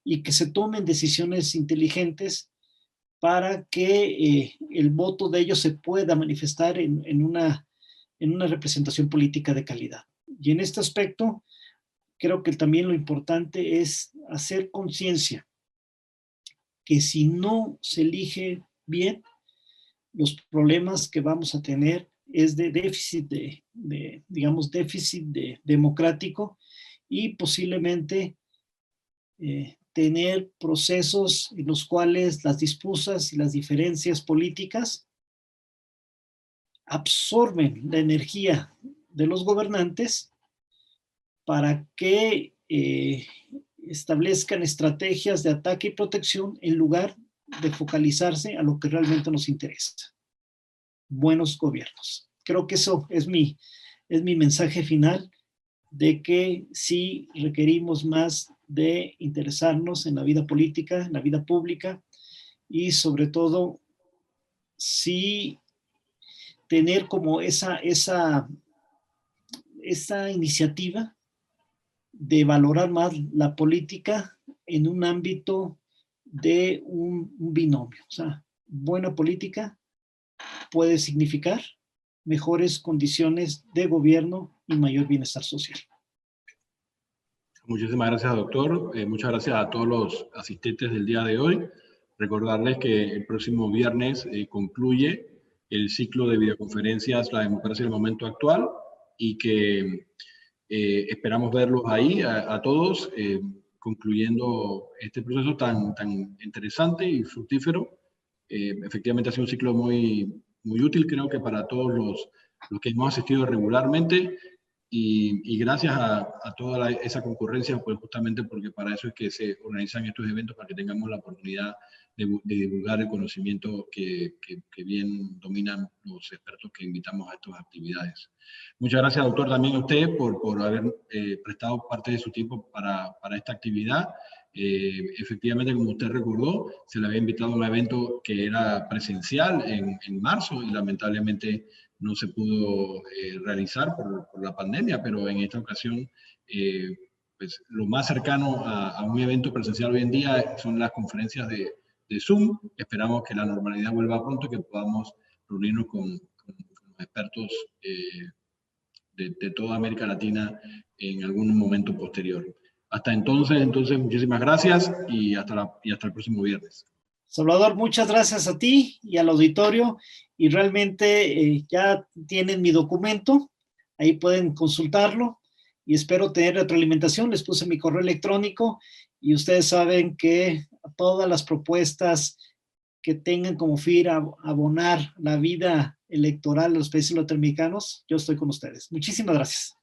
y que se tomen decisiones inteligentes para que el voto de ellos se pueda manifestar en una representación política de calidad. Y en este aspecto, creo que también lo importante es hacer conciencia que si no se elige bien, los problemas que vamos a tener es de déficit democrático, y posiblemente tener procesos en los cuales las disputas y las diferencias políticas absorben la energía de los gobernantes para que establezcan estrategias de ataque y protección en lugar de focalizarse a lo que realmente nos interesa: buenos gobiernos. Creo que eso es mi mensaje final, de que sí requerimos más de interesarnos en la vida política, en la vida pública, y sobre todo sí tener como esa iniciativa de valorar más la política en un ámbito de un binomio. O sea, buena política puede significar mejores condiciones de gobierno y mayor bienestar social. Muchísimas gracias, doctor. Muchas gracias a todos los asistentes del día de hoy. Recordarles que el próximo viernes concluye el ciclo de videoconferencias La democracia en el momento actual, y que esperamos verlos ahí a todos, concluyendo este proceso tan interesante y fructífero. Efectivamente ha sido un ciclo muy útil, creo que para todos los que hemos asistido regularmente, y gracias a toda esa concurrencia, pues justamente porque para eso es que se organizan estos eventos, para que tengamos la oportunidad de divulgar el conocimiento que bien dominan los expertos que invitamos a estas actividades. Muchas gracias, doctor, también a usted por haber prestado parte de su tiempo para esta actividad. Efectivamente, como usted recordó, se le había invitado a un evento que era presencial en marzo, y lamentablemente no se pudo realizar por la pandemia, pero en esta ocasión pues lo más cercano a un evento presencial hoy en día son las conferencias de Zoom. Esperamos que la normalidad vuelva pronto y que podamos reunirnos con los expertos de toda América Latina en algún momento posterior. Hasta entonces, muchísimas gracias, y hasta el próximo viernes. Salvador, muchas gracias a ti y al auditorio, y realmente ya tienen mi documento, ahí pueden consultarlo, y espero tener retroalimentación. Les puse mi correo electrónico, y ustedes saben que todas las propuestas que tengan como fin abonar la vida electoral de los países latinoamericanos, yo estoy con ustedes. Muchísimas gracias.